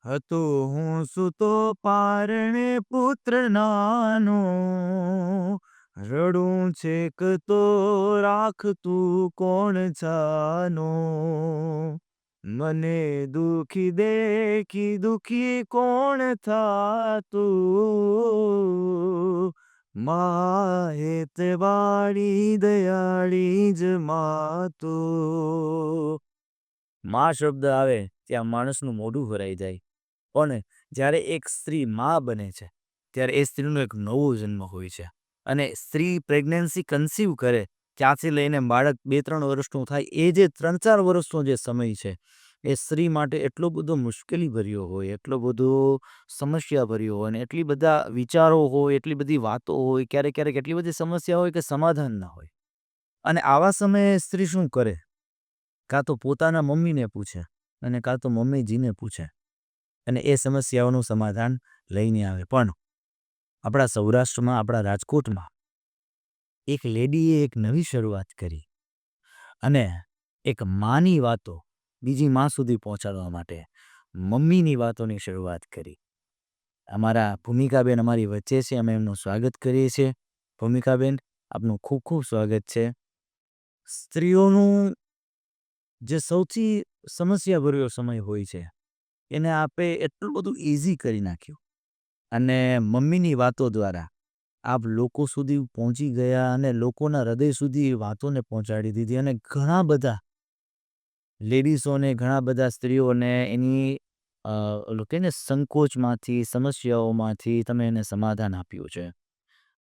હતો હું સૂતો પારણે પુત્ર નાનો, રડું છેક તો રાખતું કોણ જાનો. મને દુખી દેખી દુખી કોણ થાતું, મા હેતવાળી દયાળી જ માતો. માં શબ્દ આવે ત્યાં માણસનું મોઢું ભરાઈ જાય. પણ જ્યારે એક સ્ત્રી માં બને છે ત્યારે એ સ્ત્રીનો એક નવો જન્મ હોય છે. અને સ્ત્રી પ્રેગ્નન્સી કન્સીવ કરે ત્યાંથી લઈને બાળક 2-3 વર્ષનું થાય, એ જે 3-4 વર્ષનો જે સમય છે એ સ્ત્રી માટે એટલો બધો મુશ્કેલી ભર્યો હોય, એટલો બધો સમસ્યા ભર્યો હોય, અને એટલી બધા વિચારો હોય, એટલી બધી વાતો હોય, ક્યારેક ક્યારેક એટલી બધી સમસ્યા હોય કે સમાધાન ના હોય. અને આવા સમયે સ્ત્રી શું કરે? કાં તો પોતાના મમ્મીને પૂછે અને કાં તો મમ્મીજીને પૂછે અને એ સમસ્યાઓનું સમાધાન લઈને આવે. પણ આપણા સૌરાષ્ટ્રમાં, આપણા રાજકોટમાં એક લેડીએ એક નવી શરૂઆત કરી અને એક માની વાતો બીજી માં સુધી પહોંચાડવા માટે મમ્મીની વાતોની શરૂઆત કરી. અમારા ભૂમિકાબેન અમારી વચ્ચે છે, અમે એમનું સ્વાગત કરીએ છીએ. ભૂમિકાબેન, આપનું ખૂબ ખૂબ સ્વાગત છે. સ્ત્રીઓનું જે સૌથી સમસ્યાભર્યો સમય હોય છે એને આપે એટલું બધું ઇઝી કરી નાખ્યું, અને મમ્મીની વાતો દ્વારા આપ લોકો સુધી પહોંચી ગયા અને લોકોના હૃદય સુધી વાતોને પહોંચાડી દીધી. અને ઘણા બધા લેડીઝોને, ઘણા બધા સ્ત્રીઓને એની કહે ને સંકોચમાંથી, સમસ્યાઓમાંથી તમે એને સમાધાન આપ્યું છે.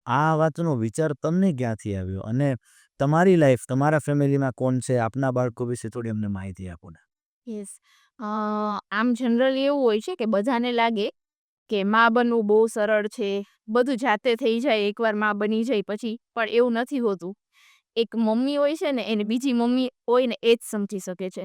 આ વાતનો વિચાર તમને ક્યાંથી આવ્યો? અને તમારી લાઈફ, તમારા ફેમિલીમાં કોણ છે? આપના બાળકો વિશે થોડી અમને માહિતી આપો ને. યસ. આમ જનરલી એવું હોય છે કે બધાને લાગે કે માં બનવું બહુ સરળ છે, બધું જાતે થઈ જાય એકવાર માં બની જાય પછી, પણ એવું નથી હોતું. એક મમ્મી હોય છે ને એને બીજી મમ્મી હોય ને એ જ સમજી શકે છે.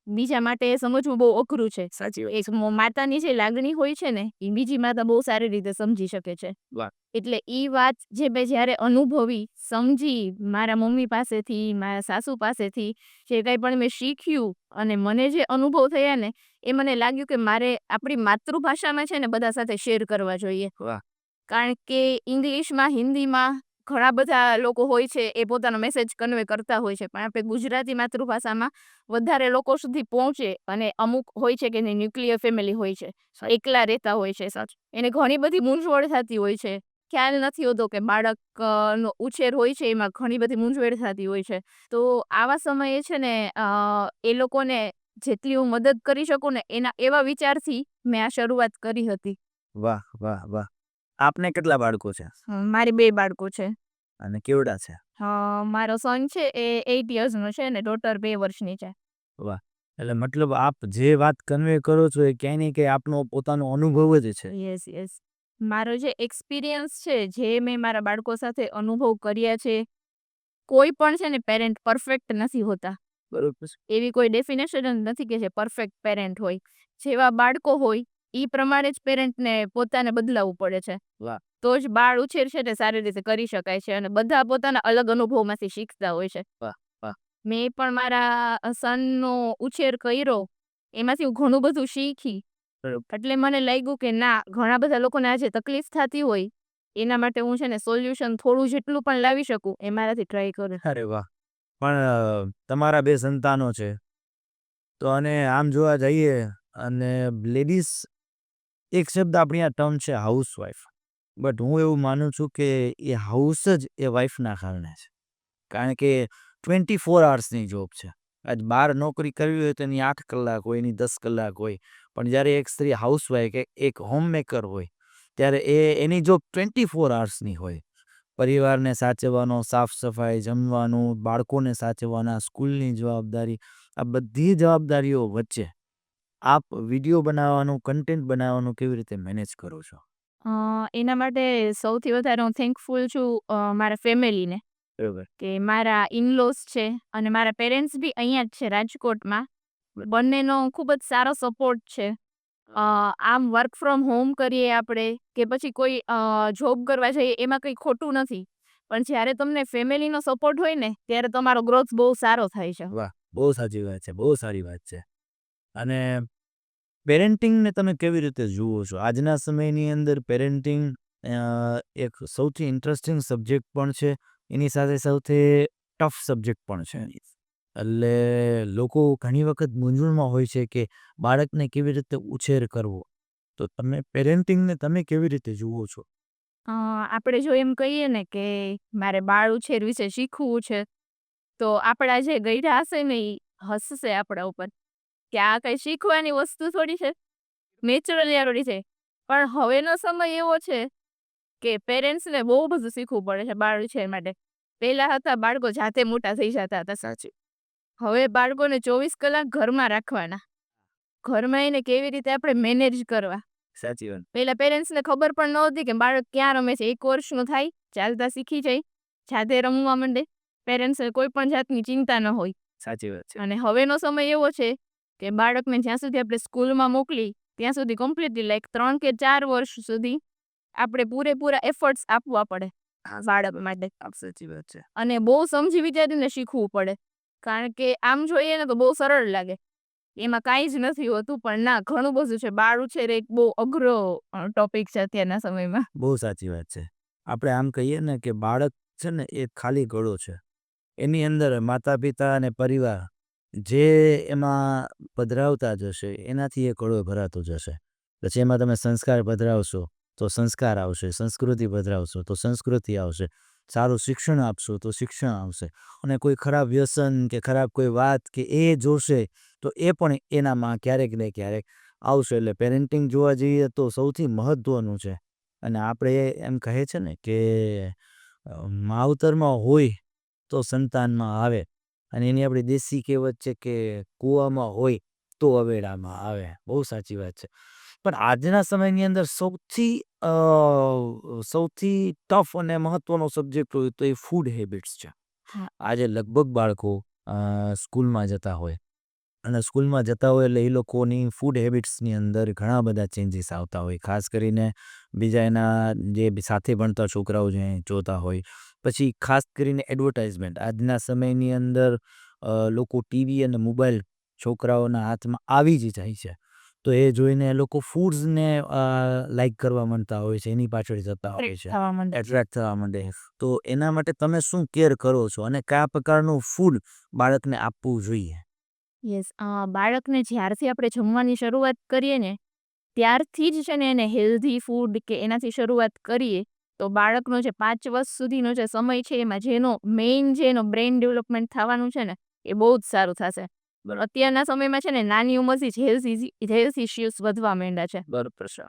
બીજા માટે એ સમજવું બહુ અઘરું છે. સાચી વાત. એક માતાની જે લાગણી હોય છે ને એ બીજી માતા બહુ સારી રીતે સમજી શકે છે. વાહ. એટલે ઈ વાત જે મેં જ્યારે અનુભવી, સમજી, મારા મમ્મી પાસેથી, મારા સાસુ પાસેથી જે કંઈ પણ મેં શીખ્યું અને મને જે અનુભવ થયા ને એ મને લાગ્યું કે મારે આપણી માતૃભાષામાં છે ને બધા સાથે શેર કરવા જોઈએ. વાહ. કારણ કે ઇંગ્લિશમાં, હિન્દીમાં ઘણા બધા લોકો હોય છે એ પોતાનો મેસેજ કન્વે કરતા હોય છે, પણ આપણે ગુજરાતી માતૃભાષામાં વધારે લોકો સુધી પહોંચે. અને અમુક હોય છે કે એની ન્યુક્લિયર ફેમિલી હોય છે, એકલા રહેતા હોય છે, એને ઘણી બધી મૂંઝવણ થતી હોય છે. ખ્યાલ નથી હોતો કે બાળકનો ઉછેર હોય છે એમાં ઘણી બધી મૂંઝવણ થતી હોય છે. તો આવા સમયે છે ને એ લોકોને જેટલી હું મદદ કરી શકું ને એના એવા વિચારથી મેં આ શરૂઆત કરી હતી. વાહ વાહ વાહ. આપને કેટલા બાળકો છે મારી 2 બાળકો છે. અને કેવડા છે? મારો સન છે એ 8 યર્સનો છે અને ડોટર 2 વર્ષની છે. વાહ. એટલે મતલબ આપ જે વાત કન્વે કરો છો એ ક્યાંય ને ક્યાંય આપનો પોતાનો અનુભવ જ છે. Yes, yes. મારો જે એક્સપિરિયન્સ છે, જે મેં મારા બાળકો સાથે અનુભવ કર્યા છે, કોઈ પણ છે ને પેરેન્ટ પરફેક્ટ નથી હોતા. બરોબર છે. એવી કોઈ ડેફિનેશન જ નથી કે જે પરફેક્ટ પેરેન્ટ હોય. જેવા બાળકો હોય ઈ પ્રમાણે જ પેરેન્ટને પોતાને બદલાવવું પડે છે. વાહ. તો જ બાળ ઉછેર છે તે સારી રીતે કરી શકાય છે અને બધા પોતાના અલગ અનુભવમાંથી શીખતા હોય છે. વાહ વાહ. મેં પણ મારા સનનો ઉછેર કર્યો, એમાંથી હું ઘણું બધું શીખી. બરોબર. એટલે મને લાગ્યું કે ના, ઘણા બધા લોકોને આજે તકલીફ થતી હોય એના માટે હું છે ને સોલ્યુશન થોડું જેટલું પણ લાવી શકું એ મારાથી ટ્રાય કરું. અરે વાહ. પણ તમારા 2 સંતાનો છે, તો અને આમ જોવા જઈએ અને લેડીઝ, એક શબ્દ આપણી આ ટર્મ છે હાઉસવાઈફ, બટ હું એવું માનું છું કે એ હાઉસ જ એ વાઈફના કારણે છે. કારણ કે 24 અવર્સની જોબ છે. આજ બહાર નોકરી કરવી હોય તો એની 8 કલાક હોય, એની 10 કલાક હોય. પણ જ્યારે એક સ્ત્રી હાઉસવાઈફ, એક હોમમેકર હોય ત્યારે એની જોબ 24 અવર્સની હોય. પરિવારને સાચવવાનો, સાફ સફાઈ, જમવાનું, બાળકોને સાચવવાના, સ્કૂલની જવાબદારી, આ બધી જવાબદારીઓ વચ્ચે આપ વિડીયો બનાવવાનું, કન્ટેન્ટ બનાવવાનું કેવી રીતે મેનેજ કરો છો? એના માટે સૌથી વધારે હું થેન્કફુલ છું મારા ફેમિલીને, બરોબર. કે મારા ઇનલોઝ છે અને મારા પેરેન્ટ્સ બી અહીંયા જ છે રાજકોટમાં. બંનેનો ખૂબ જ સારો સપોર્ટ છે. આમ વર્ક ફ્રોમ હોમ કરીએ આપણે કે પછી કોઈ જોબ કરવા જઈએ એમાં કંઈ ખોટું નથી, પણ જ્યારે તમને ફેમિલીનો સપોર્ટ હોય ને ત્યારે તમારો ગ્રોથ બહુ સારો થાય છે. વાહ! બહુ સાચી વાત છે, બહુ સારી વાત છે. અને પેરેન્ટિંગને તમે કેવી રીતે જુઓ છો? આજના સમયની અંદર પેરેન્ટિંગ એક સૌથી ઇન્ટરેસ્ટિંગ સબ્જેક્ટ પણ છે. એની સાથે ટફ સબ્જેક્ટ પણ છે. એટલે લોકો ઘણી વખત મૂંઝવણમાં હોય છે કે બાળકને કેવી રીતે ઉછેર કરવો. તો તમે પેરેન્ટિંગને તમે કેવી રીતે જુઓ છો? આપણે જો એમ કહીએ ને કે મારે બાળ ઉછેર વિશે શીખવું છે, તો આપણા જે ગયઢા હશે ને ઈ હસશે આપણા ઉપર કે આ કઈ શીખવાની વસ્તુ થોડી છે, નેચરલી આવડી છે. પણ હવેનો સમય એવો છે કે પેરેન્ટ્સને બહુ બધું શીખવું પડે છે બાળ ઉછેર માટે. પહેલા હતા બાળકો જાતે મોટા થઈ જતા હતા. સાચું. હવે બાળકોને 24 કલાક ઘરમાં રાખવાના. ઘરમાં એને કેવી રીતે આપણે મેનેજ કરવા. સાચી વાત. પહેલા પેરેન્ટ્સને ખબર પણ નહોતી કે બાળક ક્યાં રમે છે. 1 વર્ષનું થાય, ચાલતા શીખી જાય, જાતે રમવા માંડે. પેરેન્ટ્સને કોઈ પણ જાતની ચિંતા ન હોય. સાચી વાત છે. અને હવેનો સમય એવો છે કે બાળકને જ્યાં સુધી આપણે સ્કૂલમાં મોકલી ત્યાં સુધી કમ્પ્લીટલી લાઈક 3 કે 4 વર્ષ સુધી આપણે પૂરેપૂરા એફર્ટ્સ આપવા પડે બાળક માટે. સાચી વાત છે. અને બહુ સમજી વિચારીને શીખવું પડે. કારણ કે આમ જોઈએ ને તો બહુ સરળ લાગે. એમાં કાંઈ જ નથી હોતું, પણ ના, ઘણું બધું છે. બાળ ઉછેર એક બહુ અઘરો ટોપિક છે અત્યારના સમયમાં. બહુ સાચી વાત છે. આપણે આમ કહીએ ને કે બાળક છે ને એ ખાલી ઘડો છે. એની અંદર માતા-પિતા અને પરિવાર જે એમાં પધરાવતા જશે એનાથી એ ઘડો ભરાતો જશે. પછી એમાં તમે સંસ્કાર પધરાવશો તો સંસ્કાર આવશે, સંસ્કૃતિ પધરાવશો તો સંસ્કૃતિ આવશે, સારું શિક્ષણ આપશો તો શિક્ષણ આવશે. અને કોઈ ખરાબ વ્યસન કે ખરાબ કોઈ વાત કે એ જોશે તો એ પણ એનામાં ક્યારેક ને ક્યારેક આવશે. એટલે પેરેન્ટિંગ જોવા જઈએ તો સૌથી મહત્ત્વનું છે. અને આપણે એમ કહે છે ને કે માવતરમાં હોય તો સંતાનમાં આવે. અને એની આપણી દેશી કહેવત છે કે કૂવામાં હોય તો અવેડામાં આવે. બહુ સાચી વાત છે. પણ આજના સમયની અંદર સૌથી ટફ અને મહત્વનો સબ્જેક્ટ હોય તો એ ફૂડ હેબિટ્સ છે. હા. આજે લગભગ બાળકો સ્કૂલમાં જતા હોય અને સ્કૂલમાં જતા હોય એટલે એ લોકોની ફૂડ હેબિટ્સની અંદર ઘણા બધા ચેન્જીસ આવતા હોય. ખાસ કરીને બીજા એના જે સાથે ભણતા છોકરાઓ જે જોતા હોય. પછી ખાસ કરીને એડવર્ટાઇઝમેન્ટ આજના સમયની અંદર લોકો ટીવી અને મોબાઈલ છોકરાઓના હાથમાં આવી જ જાય છે. તો એ જોઈને એ લોકો ફૂડ્સને લાઈક કરવા માંડતા હોય છે, એની પાછળ જતા હોય છે, થવા માંડે. એટ્રેક્ટ થવા માંડે. તો એના માટે તમે શું કેર કરો છો અને કયા પ્રકારનું ફૂડ બાળકને આપવું જોઈએ? યસ. બાળકને જ્યારથી આપણે જમવાની શરૂઆત કરીએ ને ત્યારથી જ છે ને એને હેલ્ધી ફૂડ કે એનાથી શરૂઆત કરીએ તો બાળકનો જે 5 વર્ષ સુધીનો જે સમય છે એમાં જેનો મેઇન જે એનો બ્રેઇન ડેવલપમેન્ટ થવાનું છે ને એ બહુ જ સારું થશે. અત્યારના સમયમાં છે ને નાની ઉંમરથી જ હેલ્થ ઇશ્યુઝ વધવા માંડ્યા છે. બરોબર છે.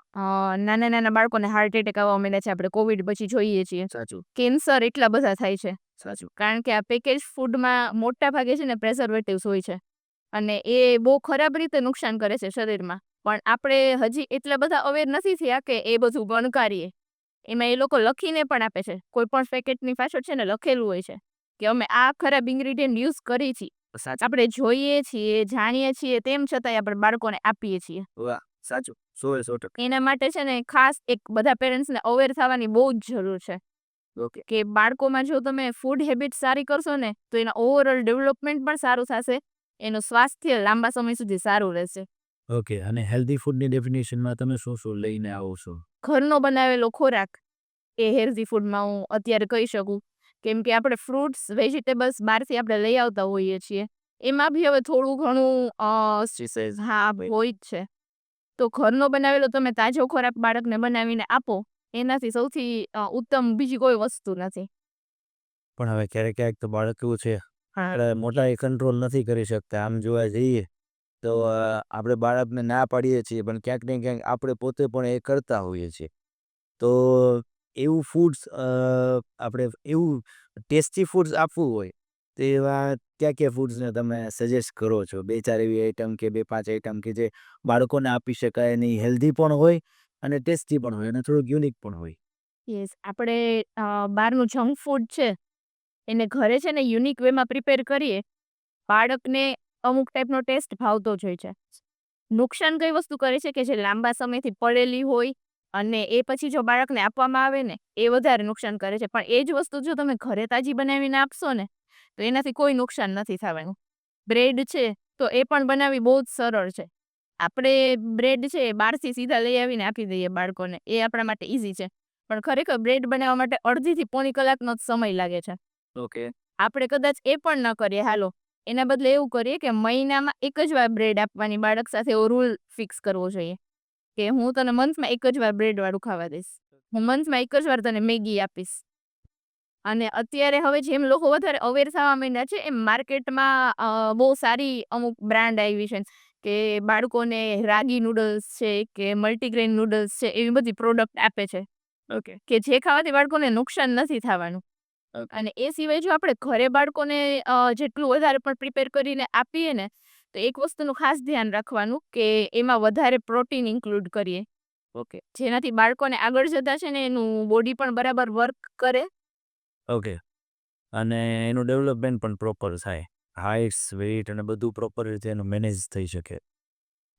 નાના નાના બાળકોને હાર્ટ એટેક આવવા માંડ્યા છે. આપણે કોવિડ પછી જોઈએ છીએ. સાચું. કેન્સર એટલા બધા થાય છે. સાચું. કારણ કે આ પેકેજ ફૂડમાં મોટા ભાગે છે ને પ્રેઝર્વેટિવ્સ હોય છે. અને એ બહુ ખરાબ રીતે નુકસાન કરે છે શરીરમાં. પણ આપણે હજી એટલા બધા અવેર નથી થયા કે એ બધું ગણકારીએ. એમાં એ લોકો લખીને પણ આપે છે. કોઈ પણ પેકેટની પાછળ છે ને લખેલું હોય છે કે અમે આ ખરાબ ઇન્ગ્રીડિયન્ટ યુઝ કરી છીએ. આપણે જોઈએ છીએ, જાણીએ છીએ, તેમ છતાંય આપણે બાળકોને આપીએ છીએ. વાહ, સાચું. 100% એના માટે છે ને ખાસ એક બધા પેરેન્ટ્સને અવેર થવાની બહુ જ જરૂર છે. ઓકે. કે બાળકોમાં જો તમે ફૂડ હેબિટ સારી કરશો ને તો એના ઓવરઓલ ડેવલપમેન્ટ પણ સારું થશે. એનું સ્વાસ્થ્ય લાંબા સમય સુધી સારું રહેશે. ઓકે. અને હેલ્ધી ફૂડની ડેફિનેશનમાં તમે શું લઈને આવો છો? ઘરનો બનાવેલો ખોરાક એ હેલ્ધી ફૂડમાં હું અત્યારે કહી શકું. કેમ કે આપણે ફ્રૂટ્સ, વેજીટેબલ્સ બહારથી આપણે લઈ આવતા હોઈએ છીએ. એમાં બી હવે થોડું ઘણું હોય જ છે. તો ઘરનો બનાવેલો તમે તાજો ખોરાક બાળકને બનાવીને આપો એનાથી સૌથી ઉત્તમ બીજી કોઈ વસ્તુ નથી. પણ હવે ક્યારેક તો બાળક એવું છે એટલે મોટા કંટ્રોલ નથી કરી શકતા. આમ જોવા જઈએ તો આપણે બાળકને ના પાડીએ છીએ પણ ક્યાંક ને ક્યાંક આપણે પોતે પણ એ કરતા હોઈએ છીએ. તો એવું ફૂડ્સ આપણે એવું ટેસ્ટી ફૂડ્સ આપવું હોય તો એવા ક્યાં ફૂડ્સને તમે સજેસ્ટ કરો છો? 2-4 એવી આઈટમ કે 2-5 આઈટમ કે જે બાળકોને આપી શકાય અને હેલ્ધી પણ હોય અને ટેસ્ટી પણ હોય અને થોડુંક યુનિક પણ હોય. યસ. આપણે બહારનું જંક ફૂડ છે એને ઘરે છે ને યુનિક વેમાં પ્રિપેર કરીએ. બાળકને અમુક ટાઈપનો ટેસ્ટ ભાવતો જ હોય છે. નુકસાન કઈ વસ્તુ કરે છે કે જે લાંબા સમયથી પડેલી હોય અને એ પછી જો બાળકને આપવામાં આવે ને એ વધારે નુકસાન કરે છે. પણ એ જ વસ્તુ જો તમે ઘરે તાજી બનાવીને આપશો ને તો એનાથી કોઈ નુકસાન નથી થવાનું. બ્રેડ છે તો એ પણ બનાવવી બહુ જ સરળ છે. આપણે બ્રેડ છે એ બહારથી સીધા લઈ આવીને આપી દઈએ બાળકોને, એ આપણા માટે ઇઝી છે. પણ ખરેખર બ્રેડ બનાવવા માટે અડધીથી પોણી કલાકનો જ સમય લાગે છે. ઓકે. આપણે કદાચ એ પણ ન કરીએ હાલો, એના બદલે એવું કરીએ કે મહિનામાં એક જ વાર બ્રેડ આપવાની બાળક સાથે, એવો રૂલ ફિક્સ કરવો જોઈએ કે હું તને મંથમાં એક જ વાર બ્રેડ વાળું ખાવા દઈશ, હું મંથમાં એક જ વાર તને મેગી આપીશ. અને અત્યારે હવે જેમ લોકો વધારે અવેર થવા માંડ્યા છે, એમ માર્કેટમાં બહુ સારી અમુક બ્રાન્ડ આવી છે કે બાળકોને રાગી નૂડલ્સ છે કે મલ્ટીગ્રેન નૂડલ્સ છે, એવી બધી પ્રોડક્ટ આપે છે ઓકે. કે જે ખાવાથી બાળકોને નુકસાન નથી થવાનું. ઓકે. અને એ સિવાય જો આપણે ઘરે બાળકોને જેટલું વધારે પણ પ્રિપેર કરીને આપીએ ને, તો એક વસ્તુનું ખાસ ધ્યાન રાખવાનું કે એમાં વધારે પ્રોટીન ઇન્ક્લુડ કરીએ, ઓકે. જેનાથી બાળકોને આગળ જતા છે ને એનું બોડી પણ બરાબર વર્ક કરે. ઓકે. અને એનું ડેવલપમેન્ટ પણ પ્રોપર થાય, હાઇટ્સ, વેઇટ અને બધું પ્રોપર રીતે એનું મેનેજ થઈ શકે.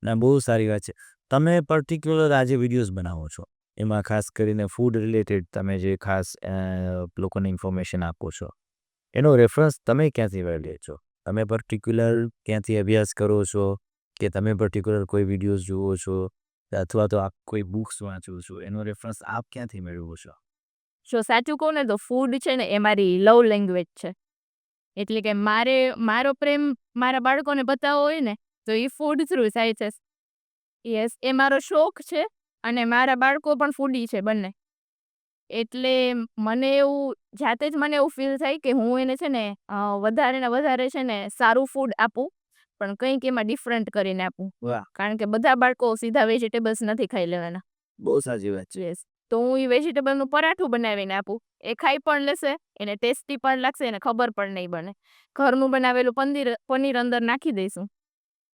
ના, બહુ સારી વાત છે. તમે પર્ટિક્યુલર આજે વિડીયોઝ બનાવો છો, એમાં ખાસ કરીને ફૂડ રિલેટેડ તમે જે ખાસ લોકોને ઇન્ફોર્મેશન આપો છો, એનો રેફરન્સ તમે ક્યાંથી લે છો? તમે પર્ટિક્યુલર ક્યાંથી અભ્યાસ કરો છો કે તમે પર્ટિક્યુલર કોઈ વિડીયોઝ જુઓ છો અથવા તો આપ કોઈ બુક્સ વાંચો છો, એનો રેફરન્સ આપ ક્યાંથી મેળવો છો? જો સાચું કહું ને તો ફૂડ છે ને એ મારી લવ લેંગ્વેજ છે. એટલે કે મારો પ્રેમ મારા બાળકોને બતાવવો હોય ને તો એ ફૂડ થ્રુ થાય છે. યસ, એ મારો શોખ છે અને મારા બાળકો પણ ફૂડી છે બંને. એટલે મને એવું જાતે જ મને એવું ફીલ થાય કે હું એને છે ને વધારે ને વધારે છે ને સારું ફૂડ આપું, પણ કંઈક એમાં ડિફરન્ટ કરીને આપું. વાહ, કારણ કે બધા બાળકો સીધા વેજીટેબલ્સ નથી ખાઈ લેવાના. બહુ સાચી વાત છે. યસ, તો હું એ વેજીટેબલનું પરાઠું બનાવીને આપું, એ ખાઈ પણ લેશે, એને ટેસ્ટી પણ લાગશે, એને ખબર પણ નહીં બને. ઘરનું બનાવેલું પનીર અંદર નાખી દઈશું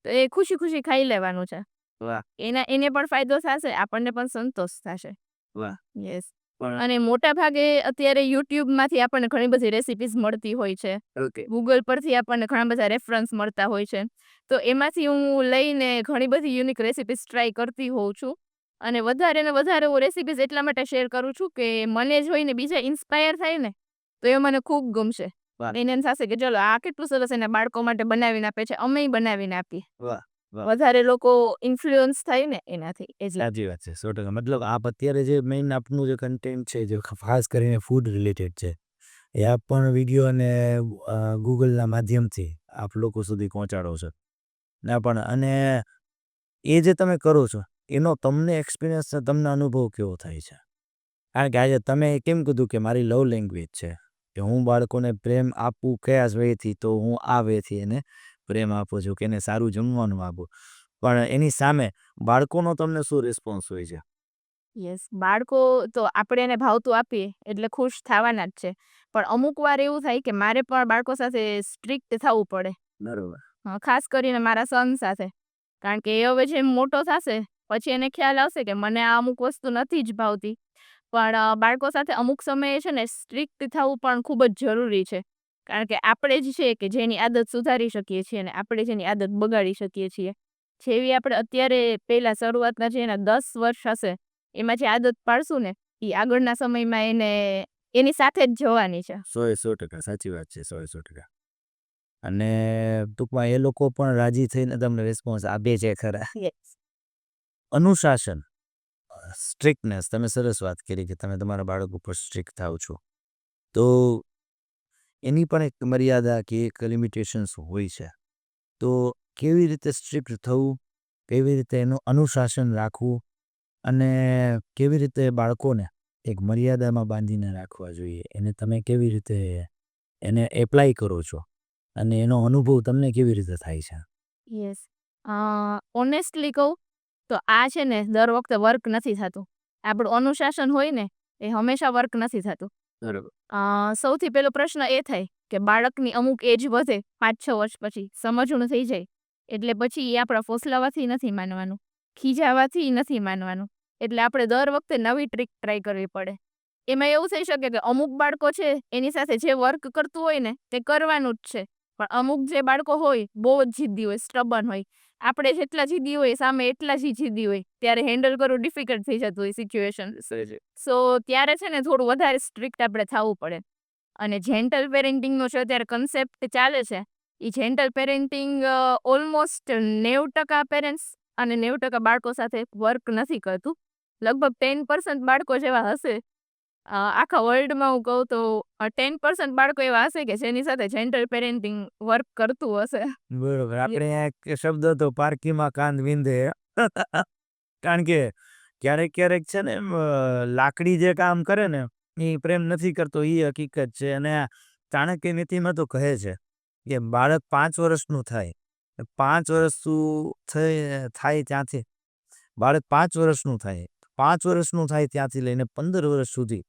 તો એ ખુશી ખુશી ખાઈ લેવાનું છે. વાહ, એને પણ ફાયદો થશે, આપણને પણ સંતોષ થશે. વાહ. યસ. પણ અને મોટા ભાગે અત્યારે યુટ્યુબમાંથી આપણને ઘણી બધી રેસિપીઝ મળતી હોય છે, ઓકે. ગૂગલ પરથી આપણને ઘણા બધા રેફરન્સ મળતા હોય છે, તો એમાંથી હું લઈને ઘણી બધી યુનિક રેસિપીઝ ટ્રાય કરતી હોઉં છું. અને વધારે ને વધારે હું રેસિપીઝ એટલા માટે શેર કરું છું કે મને જોઈને બીજા ઇન્સ્પાયર થાય ને, તો એ મને ખૂબ ગમશે. વાહ, એને એમ થશે કે ચલો આ કેટલું સરસ એના બાળકો માટે બનાવીને આપે છે, અમેય બનાવીને આપીએ. વાહ, વાહ. વધારે લોકો ઇન્ફ્લુઅન્સ થાય ને એનાથી, એટલે સાચી વાત છે, 100%. મતલબ આપ અત્યારે જે મેઇન આપનું જે કન્ટેન્ટ છે, જે ખાસ કરીને ફૂડ રિલેટેડ છે, એ આપ પણ વિડીયો અને ગૂગલના માધ્યમથી આપ લોકો સુધી પહોંચાડો છો. ના પણ અને એ જે તમે કરો છો, એનો તમને એક્સપિરિયન્સ છે, તમને અનુભવ કેવો થાય છે? કારણ કે આજે તમે કેમ કીધું કે મારી લવ લેંગ્વેજ છે, કે હું બાળકોને પ્રેમ આપું કયા જ વેથી, તો હું આ વેથી એને પ્રેમ આપું છું કે એને સારું જમવાનું આપું. પણ એની સામે બાળકોનો તમને શું રિસ્પોન્સ હોય છે? યસ, બાળકો તો આપણે એને ભાવતું આપીએ એટલે ખુશ થવાના જ છે. પણ અમુક વાર એવું થાય કે મારે પણ બાળકો સાથે સ્ટ્રિક્ટ થવું પડે. બરોબર. ખાસ કરીને મારા સન સાથે. કારણ કે એ હવે જેમ મોટો થશે પછી એને ખ્યાલ આવશે કે મને આ અમુક વસ્તુ નથી જ ભાવતી. પણ બાળકો સાથે અમુક સમયે છે ને સ્ટ્રિક્ટ થવું પણ ખૂબ જ જરૂરી છે. કારણ કે આપણે જ છે કે જેની આદત સુધારી શકીએ છીએ અને આપણે જેની આદત બગાડી શકીએ છીએ. જેવી આપણે અત્યારે પહેલા શરૂઆતના જે એના 10 વર્ષ હશે, એમાં જે આદત પાડશું ને, એ આગળના સમયમાં એને એની સાથે જ જવાની છે. 100% સાચી વાત છે, 100%. અને ટૂંકમાં એ લોકો પણ રાજી થઈને તમને રિસ્પોન્સ આપે છે ખરા. યસ. અનુશાસન, સ્ટ્રિક્ટનેસ, તમે સરસ વાત કરી કે તમે તમારા બાળક ઉપર સ્ટ્રિક્ટ થાવ છો. તો એની પણ એક મર્યાદા કે એક લિમિટેશન્સ હોય છે. તો કેવી રીતે સ્ટ્રિક્ટ થવું, કેવી રીતે એનું અનુશાસન રાખવું અને કેવી રીતે બાળકોને એક મર્યાદામાં બાંધીને રાખવા જોઈએ, એને તમે કેવી રીતે એને એપ્લાય કરો છો અને એનો અનુભવ તમને કેવી રીતે થાય છે? યસ. ઓનેસ્ટલી કહું તો આ છે ને દર વખતે વર્ક નથી થતું. આપણું અનુશાસન હોય ને એ હંમેશા વર્ક નથી થતું. બરોબર. સૌથી પહેલો પ્રશ્ન એ થાય કે બાળકની અમુક એજ વધે 5-6 વર્ષ પછી સમજણું થઈ જાય, એટલે પછી એ આપણા ફોસલાવાથી નથી માનવાનું, ખીજાવાથી નથી માનવાનું. એટલે આપણે દર વખતે નવી ટ્રીક ટ્રાય કરવી પડે. એમાં એવું થઈ શકે કે અમુક બાળકો છે એની સાથે જે વર્ક કરતું હોય ને તે કરવાનું જ છે, પણ અમુક જે બાળકો હોય બહુ જ જિદ્દી હોય, સ્ટબન હોય, આપણે જેટલા જિદ્દી હોય સામે એટલા જ જિદ્દી હોય, ત્યારે હેન્ડલ કરવું ડિફિકલ્ટ થઈ જતું હોય સિચ્યુએશન. સો ત્યારે છે ને થોડું વધારે સ્ટ્રિક્ટ આપણે થવું પડે. અને જેન્ટલ પેરેન્ટિંગનો છે અત્યારે કન્સેપ્ટ ચાલે છે, એ જેન્ટલ પેરેન્ટિંગ ઓલમોસ્ટ 90% પેરેન્ટ્સ અને 90% બાળકો સાથે વર્ક નથી કરતું. લગભગ 10% બાળકો જેવા હશે. આખા વર્લ્ડમાં હું કહું તો 10% બાળકો એવા હશે કે જેની સાથે જેન્ડર પેરેન્ટિંગ વર્ક કરતું હશે. બરોબર. આપણે અહીંયા એક શબ્દ હતો પારકીમાં કાન વિંધે. કારણ કે ક્યારેક છે ને લાકડી જે કામ કરે ને એ પ્રેમ નથી કરતો એ હકીકત છે. અને ચાણક્ય નીતિમાં તો કહે છે કે બાળક 5 વર્ષનું થાય 5 થાય ત્યાંથી બાળક 5 વર્ષનું થાય 5 વર્ષનું થાય ત્યાંથી લઈને 15 વર્ષ સુધી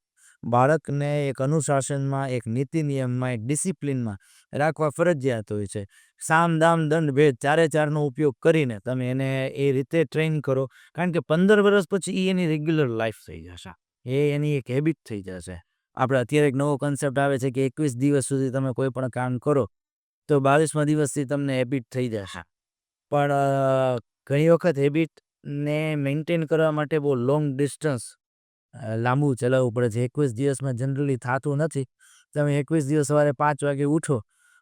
બાળકને એક અનુશાસનમાં, એક નીતિ નિયમમાં, એક ડિસિપ્લિનમાં રાખવા ફરજિયાત હોય છે. સામ દામ દંડ ભેદ ચારે ચારનો ઉપયોગ કરીને તમે એને એ રીતે ટ્રેન કરો. કારણ કે 15 વર્ષ પછી એની રેગ્યુલર લાઈફ થઈ જશે. એની એક હેબિટ થઈ જશે. આપણે અત્યારે એક નવો કન્સેપ્ટ આવે છે કે 21 દિવસ સુધી તમે કોઈ પણ કામ કરો તો 22મા દિવસથી તમને હેબિટ થઈ જશે. પણ ઘણી વખત હેબિટને મેન્ટેન કરવા માટે બહુ લોંગ ડિસ્ટન્સ લાંબુ ચલાવવું પડે છે. 21 દિવસમાં જનરલી થતું નથી. તમે 21 દિવસ સવારે 5 વાગે ઉઠો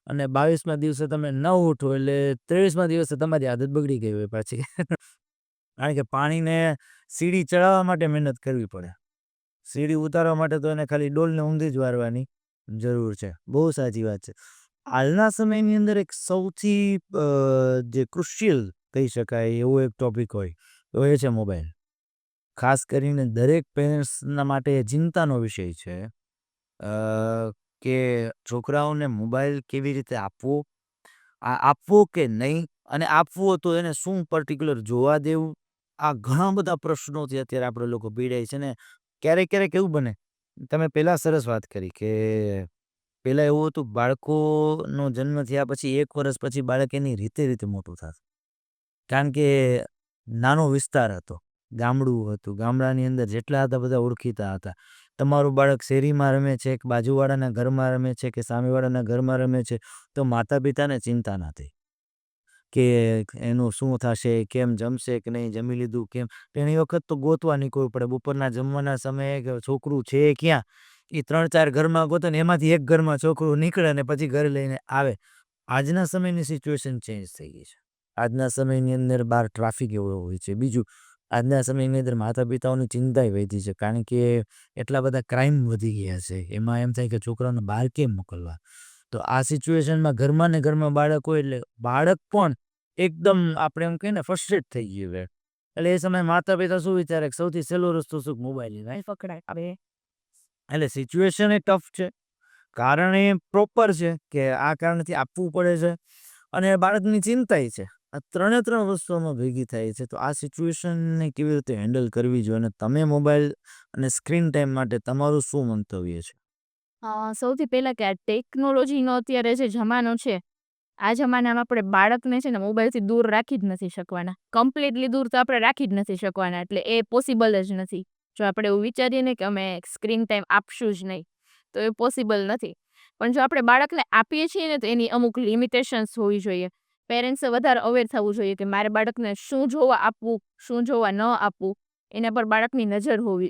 અને 22મા દિવસે તમે ન ઉઠો એટલે 23મા દિવસે તમારી આદત બગડી ગઈ હોય પાછી. કારણ કે પાણીને સીડી ચડાવવા માટે મહેનત કરવી પડે. સીડી ઉતારવા માટે તો એને ખાલી ડોલને ઊંધી જ વારવાની જરૂર છે. બહુ સાચી વાત છે. હાલના સમયની અંદર એક સૌથી જે ક્રુશિયલ કહી શકાય એવો એક ટોપિક હોય તો એ છે મોબાઈલ. ખાસ કરીને દરેક પેરેન્ટ્સના માટે ચિંતાનો વિષય છે કે છોકરાઓને મોબાઈલ કેવી રીતે આપવો કે નહીં, અને આપવો તો એને શું પર્ટિક્યુલર જોવા દેવું. આ ઘણા બધા પ્રશ્નોથી અત્યારે આપણે લોકો પીડાય છે. ને ક્યારેક એવું બને, તમે પહેલાં સરસ વાત કરી કે પહેલાં એવું હતું બાળકોનો જન્મ થયા પછી 1 વર્ષ પછી બાળક એની રીતે મોટું થતું. કારણ કે નાનો વિસ્તાર હતો, ગામડું હતું, ગામડાની અંદર જેટલા હતા બધા ઓળખીતા હતા. તમારું બાળક શેરીમાં રમે છે કે બાજુવાળાના ઘરમાં રમે છે કે સામેવાળાના ઘરમાં રમે છે તો માતા પિતાને ચિંતા ના થઈ કે એનું શું થશે, કેમ જમશે કે નહીં, જમી લીધું કેમ. એની વખત તો ગોતવા નીકળવું પડે. બપોરના જમવાના સમયે કે છોકરું છે ક્યાં, એ 3-4 ઘરમાં ગોતે ને એમાંથી એક ઘરમાં છોકરું નીકળે ને પછી ઘરે લઈને આવે. આજના સમયની સિચ્યુએશન ચેન્જ થઈ ગઈ છે. આજના સમયની અંદર બહાર ટ્રાફિક એવો હોય છે. બીજું, આજના સમયની અંદર માતા પિતાઓની ચિંતાય વધી છે. કારણ કે એટલા બધા ક્રાઇમ વધી ગયા છે. એમાં એમ થાય કે છોકરાઓને બહાર કેમ મોકલવા. તો આ સિચ્યુએશનમાં ઘરમાં ને ઘરમાં બાળક હોય એટલે બાળક પણ એકદમ આપણે એમ કહીએ ને ફ્રસ્ટ્રેટ થઈ ગયું હોય. એટલે એ સમયે માતા પિતા શું વિચારે કે સૌથી સહેલો રસ્તો શું, મોબાઈલ પકડાય. એટલે સિચ્યુએશન એ ટફ છે, કારણ એ પ્રોપર છે કે આ કારણથી આપવું પડે છે અને બાળકની ચિંતાય છે. આ 3 વસ્તુઓમાં ભેગી થાય છે. તો આ સિચ્યુએશનને કેવી રીતે હેન્ડલ કરવી જોઈએ અને તમે મોબાઈલ અને સ્ક્રીન ટાઈમ માટે તમારું શું મંતવ્ય છે? સૌથી પહેલા કે આ ટેકનોલોજીનો અત્યારે જે જમાનો છે, આ જમાનામાં આપણે બાળકને છે ને મોબાઈલથી દૂર રાખી જ નથી શકવાના. કમ્પ્લીટલી દૂર તો આપણે રાખી જ નથી શકવાના. એટલે એ પોસિબલ જ નથી. જો આપણે એવું વિચારીએ ને કે અમે સ્ક્રીન ટાઈમ આપશું જ નહીં, તો એ પોસિબલ નથી. પણ જો આપણે બાળકને આપીએ છીએ ને તો એની અમુક લિમિટેશન્સ હોવી જોઈએ. પેરેન્ટ્સે વધારે અવેર થવું જોઈએ કે મારે બાળકને શું જોવા આપવું, શું જોવા ન આપવું, એના પર બાળકની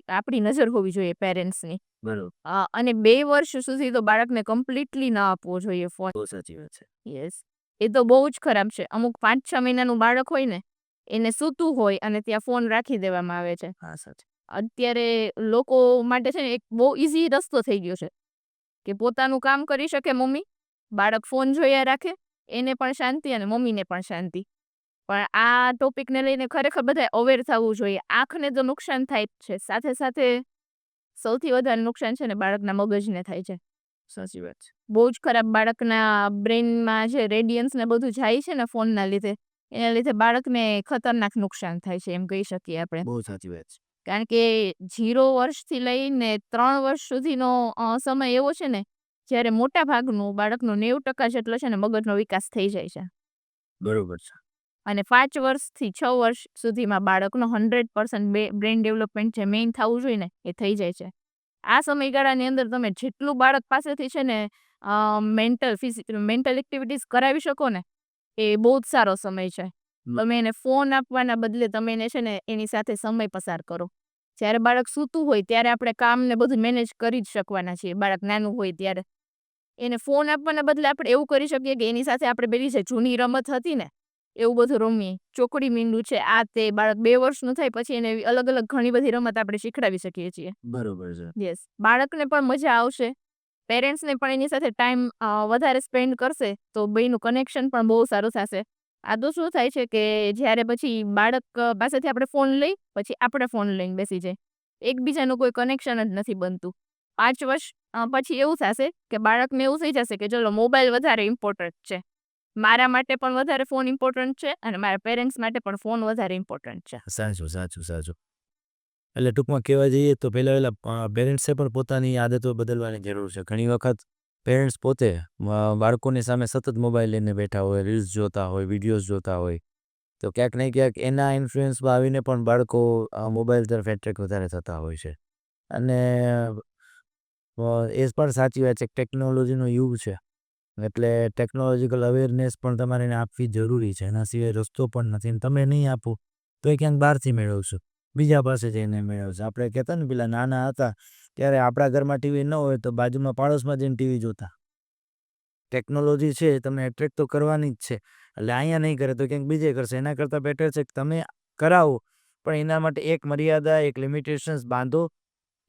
આપણી નજર હોવી જોઈએ પેરેન્ટ્સની. બરોબર. અને 2 વર્ષ સુધી તો બાળકને કમ્પ્લીટલી ન આપવો જોઈએ ફોન. બહુ સાચી વાત છે. યસ. એ તો બહુ જ ખરાબ છે. અમુક 5-6 મહિનાનું બાળક હોય ને, એને સૂતું હોય અને ત્યાં ફોન રાખી દેવામાં આવે છે. હા, સાચી. અત્યારે લોકો માટે છે ને એક બહુ ઈઝી રસ્તો થઈ ગયો છે કે પોતાનું કામ કરી શકે મમ્મી, બાળક ફોન જોયા રાખે, એને પણ શાંતિ અને મમ્મીને પણ શાંતિ. પણ આ ટોપિકને લઈને ખરેખર બધાએ અવેર થવું જોઈએ. આંખને તો નુકસાન થાય જ છે, સાથે સાથે સૌથી વધારે નુકસાન છે ને બાળકના મગજને થાય છે. સાચી વાત છે. બહુ જ ખરાબ. બાળકના બ્રેઇનમાં જે રેડિયન્સ ને બધું જાય છે ને ફોનના લીધે, એના લીધે બાળકને ખતરનાક નુકસાન થાય છે એમ કહી શકીએ આપણે. બહુ સાચી વાત છે. કારણ કે 0 વર્ષથી લઈને 3 વર્ષ સુધીનો સમય એવો છે ને જ્યારે મોટા ભાગનું બાળકનો 90% જેટલો છે ને મગજનો વિકાસ થઈ જાય છે. બરોબર છે. અને 5 વર્ષથી 6 વર્ષ સુધીમાં બાળકનો 100% બ્રેન ડેવલપમેન્ટ જે મેઇન થવું જોઈએ ને એ થઈ જાય છે. આ સમયગાળાની અંદર તમે જેટલું બાળક પાસેથી છે ને મેન્ટલ એક્ટિવિટીઝ કરાવી શકો ને એ બહુ જ સારો સમય છે. તમે એને ફોન આપવાના બદલે તમે એને છે ને એની સાથે સમય પસાર કરો. જ્યારે બાળક સૂતું હોય ત્યારે આપણે કામ ને બધું મેનેજ કરી જ શકવાના છીએ. બાળક નાનું હોય ત્યારે એને ફોન આપવાના બદલે આપણે એવું કરી શકીએ કે એની સાથે આપણે પેલી જે જૂની રમત હતી ને એવું બધું રમીએ. ચોકડી મીંડું છે, આ તે. બાળક 2 વર્ષનું થાય પછી એને એવી અલગ-અલગ ઘણી બધી રમત આપણે શીખડાવી શકીએ છીએ. બરોબર છે. યસ. બાળકને પણ મજા આવશે. પેરેન્ટ્સને પણ એની સાથે ટાઈમ વધારે સ્પેન્ડ કરશે તો બેયનું કનેક્શન પણ બહુ સારું થશે. આ તો શું થાય છે કે જ્યારે પછી બાળક પાસેથી આપણે ફોન લઈ, પછી આપણે ફોન લઈને બેસી જાય. એકબીજાનું કોઈ કનેક્શન જ નથી બનતું. 5 વર્ષ પછી એવું થશે કે બાળકને એવું થઈ જશે કે ચલો મોબાઈલ વધારે ઇમ્પોર્ટન્ટ છે. મારા માટે પણ વધારે ફોન ઇમ્પોર્ટન્ટ છે અને મારા પેરેન્ટ્સ માટે પણ ફોન વધારે ઇમ્પોર્ટન્ટ છે. સાચું. એટલે ટૂંકમાં કહેવા જઈએ તો પહેલા પેરેન્ટ્સે પણ પોતાની આદતો બદલવાની જરૂર છે. ઘણી વખત પેરેન્ટ્સ પોતે બાળકોની સામે સતત મોબાઈલ લઈને બેઠા હોય, રીલ્સ જોતા હોય, વિડીયોઝ જોતા હોય, તો ક્યાંક ને ક્યાંક એના ઇન્ફ્લુઅન્સમાં આવીને પણ બાળકો મોબાઈલ તરફ એટ્રેક્ટ વધારે થતા હોય છે. અને એ પણ સાચી વાત છે કે ટેકનોલોજીનો યુગ છે, એટલે ટેકનોલોજીકલ અવેરનેસ પણ તમારે એને આપવી જરૂરી છે. એના સિવાય રસ્તો પણ નથી. અને તમે નહીં આપો તો એ ક્યાંક બહારથી મેળવશો, બીજા પાસે જઈને મેળવશો. આપણે કહેતા ને પેલા નાના હતા ત્યારે આપણા ઘરમાં ટીવી ન હોય તો બાજુમાં પાડોશમાં જઈને ટીવી જોતા. ટેકનોલોજી છે તમને એટ્રેક્ટ તો કરવાની જ છે, એટલે અહીંયા નહીં કરે તો ક્યાંક બીજે કરશે. એના કરતાં બેટર છે કે તમે કરાવો, પણ એના માટે એક મર્યાદા, એક લિમિટેશન્સ બાંધો.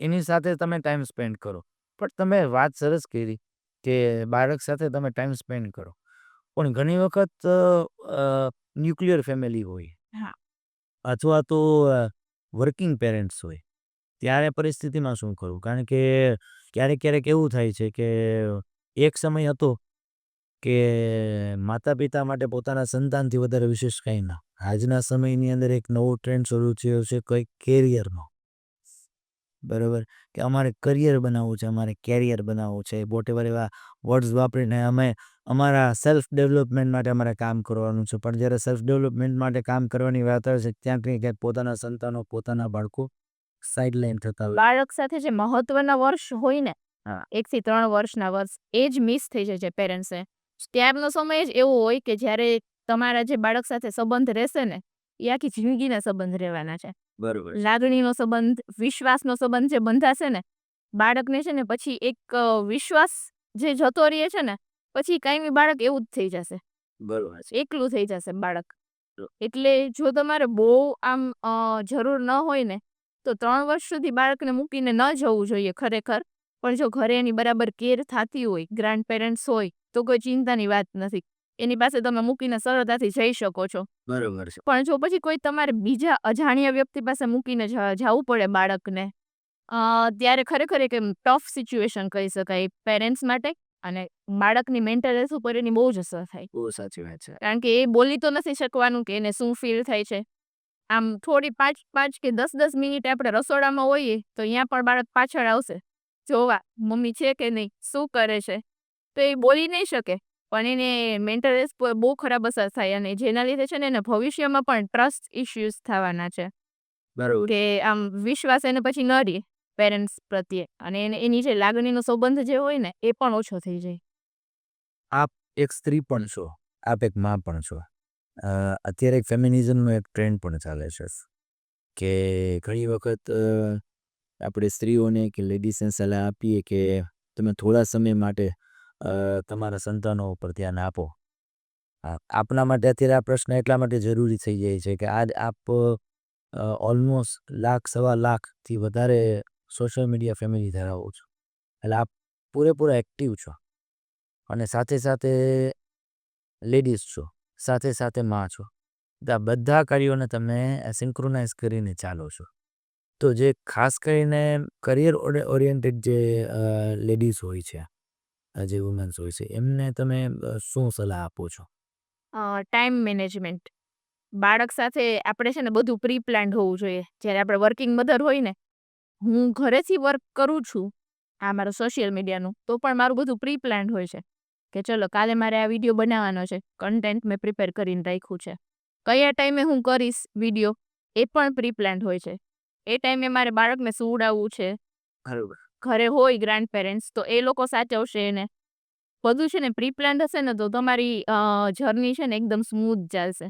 એની સાથે તમે ટાઈમ સ્પેન્ડ કરો. પણ તમે વાત સરસ કરી કે બાળક સાથે તમે ટાઈમ સ્પેન્ડ કરો, પણ ઘણી વખત ન્યુક્લિયર ફેમિલી હોય હા. અથવા તો વર્કિંગ પેરેન્ટ્સ હોય, ત્યારે પરિસ્થિતિમાં શું કરવું? કારણ કે ક્યારેક એવું થાય છે કે એક સમય હતો કે માતા-પિતા માટે પોતાના સંતાનથી વધારે વિશેષ કંઈ ના. આજના સમયની અંદર એક નવો ટ્રેન્ડ શરૂ થયો છે કંઈક કેરિયરનો. બરોબર, કે અમારે કરિયર બનાવવું છે, અમારે કેરિયર બનાવવું છે, વોટેવર એવા વર્ડ્સ વાપરીને અમે અમારા સેલ્ફ ડેવલપમેન્ટ માટે અમારે કામ કરવાનું છે. પણ જ્યારે સેલ્ફ ડેવલપમેન્ટ માટે કામ કરવાની વાત આવે છે ક્યાંક ને ક્યાંક પોતાના સંતાનો, પોતાના બાળકો સાઇડલાઇન થતા હોય. બાળક સાથે જે મહત્વના વર્ષ હોય ને, હા. 1 થી 3 વર્ષના વર્ષ, એ જ મિસ થઈ જાય છે પેરેન્ટ્સને. ત્યારનો સમય જ એવો હોય કે જ્યારે તમારા જે બાળક સાથે સંબંધ રહેશે ને, એ આખી જિંદગીના સંબંધ રહેવાના છે. બરોબર છે. લાગણીનો સંબંધ, વિશ્વાસનો સંબંધ જે બંધાશે ને, બાળકને છે ને પછી એક વિશ્વાસ જે જતો રહે છે ને, પછી કાયમી બાળક એવું જ થઈ જશે. બરોબર છે. એકલું થઈ જશે બાળક. એટલે જો તમારે બહુ આમ જરૂર ન હોય ને, તો 3 વર્ષ સુધી બાળકને મૂકીને ન જવું જોઈએ ખરેખર. પણ જો ઘરે એની બરાબર કેર થતી હોય, ગ્રાન્ડ પેરેન્ટ્સ હોય, તો કોઈ ચિંતાની વાત નથી. એની પાસે તમે મૂકીને સરળતાથી જઈ શકો છો. બરોબર છે. પણ જો પછી કોઈ તમારે બીજા અજાણ્યા વ્યક્તિ પાસે મૂકીને જવું પડે બાળકને, ત્યારે ખરેખર એક એમ ટફ સિચ્યુએશન કહી શકાય પેરેન્ટ્સ માટે, અને બાળકની મેન્ટલ હેલ્થ ઉપર એની બહુ જ અસર થાય. બહુ સાચી વાત છે. કારણ કે એ બોલી તો નથી શકવાનું કે એને શું ફીલ થાય છે. આમ થોડી 5 કે 10 મિનિટ આપણે રસોડામાં હોઈએ તો અહીંયા પણ બાળક પાછળ આવશે જોવા, મમ્મી છે કે નહીં, શું કરે છે. તો એ બોલી નહીં શકે, પણ એને મેન્ટલ હેલ્થ પર બહુ ખરાબ અસર થાય, અને જેના લીધે છે ને એને ભવિષ્યમાં પણ ટ્રસ્ટ ઇશ્યુઝ થવાના છે. બરોબર. કે આમ વિશ્વાસ એને પછી ન રહે પેરેન્ટ્સ પ્રત્યે, અને એની જે લાગણીનો સંબંધ જે હોય ને એ પણ ઓછો થઈ જાય. આપ એક સ્ત્રી પણ છો, આપ એક માં પણ છો. અત્યારે એક ફેમિનિઝમનો એક ટ્રેન્ડ પણ ચાલે છે કે ઘણી વખત આપણે સ્ત્રીઓને કે લેડીઝને સલાહ આપીએ કે તમે થોડા સમય માટે તમારા સંતાનો ઉપર ધ્યાન આપો. આપના માટે અત્યારે આ પ્રશ્ન એટલા માટે જરૂરી થઈ જાય છે કે આજ આપ ઓલમોસ્ટ 1,00,000-1,15,000થી વધારે સોશિયલ મીડિયા ફેમિલી ધરાવો છો. એટલે આપ પૂરેપૂરા એક્ટિવ છો, અને સાથે સાથે લેડીઝ છો, સાથે સાથે માં છો. આ બધા કાર્યોને તમે સિન્ક્રોનાઇઝ કરીને ચાલો છો. તો જે ખાસ કરીને કરિયર ઓરિએન્ટેડ જે લેડીઝ હોય છે, જે વુમન્સ હોય છે, એમને તમે શું સલાહ આપો છો? Time management. બાળક સાથે આપણે છે ને બધું પ્રી પ્લાન્ડ હોવું જોઈએ. જ્યારે આપણે વર્કિંગ મધર હોય ને, હું ઘરેથી વર્ક કરું છું, આ મારું સોશિયલ મીડિયાનું, તો પણ મારું બધું પ્રી પ્લાન્ડ હોય છે કે ચલો કાલે મારે આ વિડીયો બનાવવાનો છે, કન્ટેન્ટ મેં પ્રિપેર કરીને રાખ્યું છે, કયા ટાઈમે હું કરીશ વિડીયો એ પણ પ્રી પ્લાન્ડ હોય છે. એ ટાઈમે મારે બાળકને સુવડાવવું છે. બરોબર. ઘરે હોય ગ્રાન્ડ પેરેન્ટ્સ તો એ લોકો સાચવશે એને. બધું છે ને પ્રી પ્લાન્ડ હશે ને તો તમારી જર્ની છે ને એકદમ સ્મૂથ ચાલશે,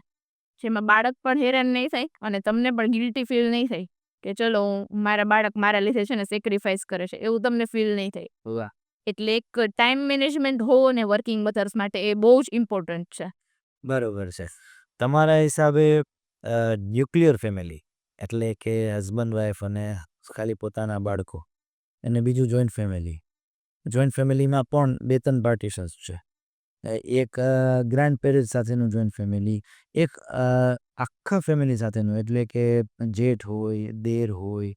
જેમાં બાળક પણ હેરાન નહીં થાય અને તમને પણ ગિલ્ટી ફીલ નહીં થાય કે ચલો મારા બાળક મારા લીધે છે ને સેક્રિફાઈસ કરે છે, એવું તમને ફીલ નહીં થાય. વાહ. એટલે એક ટાઈમ મેનેજમેન્ટ હોવો ને વર્કિંગ મધર્સ માટે એ બહુ જ ઇમ્પોર્ટન્ટ છે. બરોબર છે. તમારા હિસાબે ન્યુક્લિયર ફેમિલી એટલે કે હસબન્ડ વાઈફ અને ખાલી પોતાના બાળકો અને બીજું જોઈન્ટ ફેમિલી. જોઈન્ટ ફેમિલીમાં પણ 2-3 પાર્ટીશન્સ છે. એક ગ્રાન્ડ પેરેન્ટ્સ સાથેનું જોઈન્ટ ફેમિલી, એક આખા ફેમિલી સાથેનું એટલે કે જેઠ હોય, દેર હોય,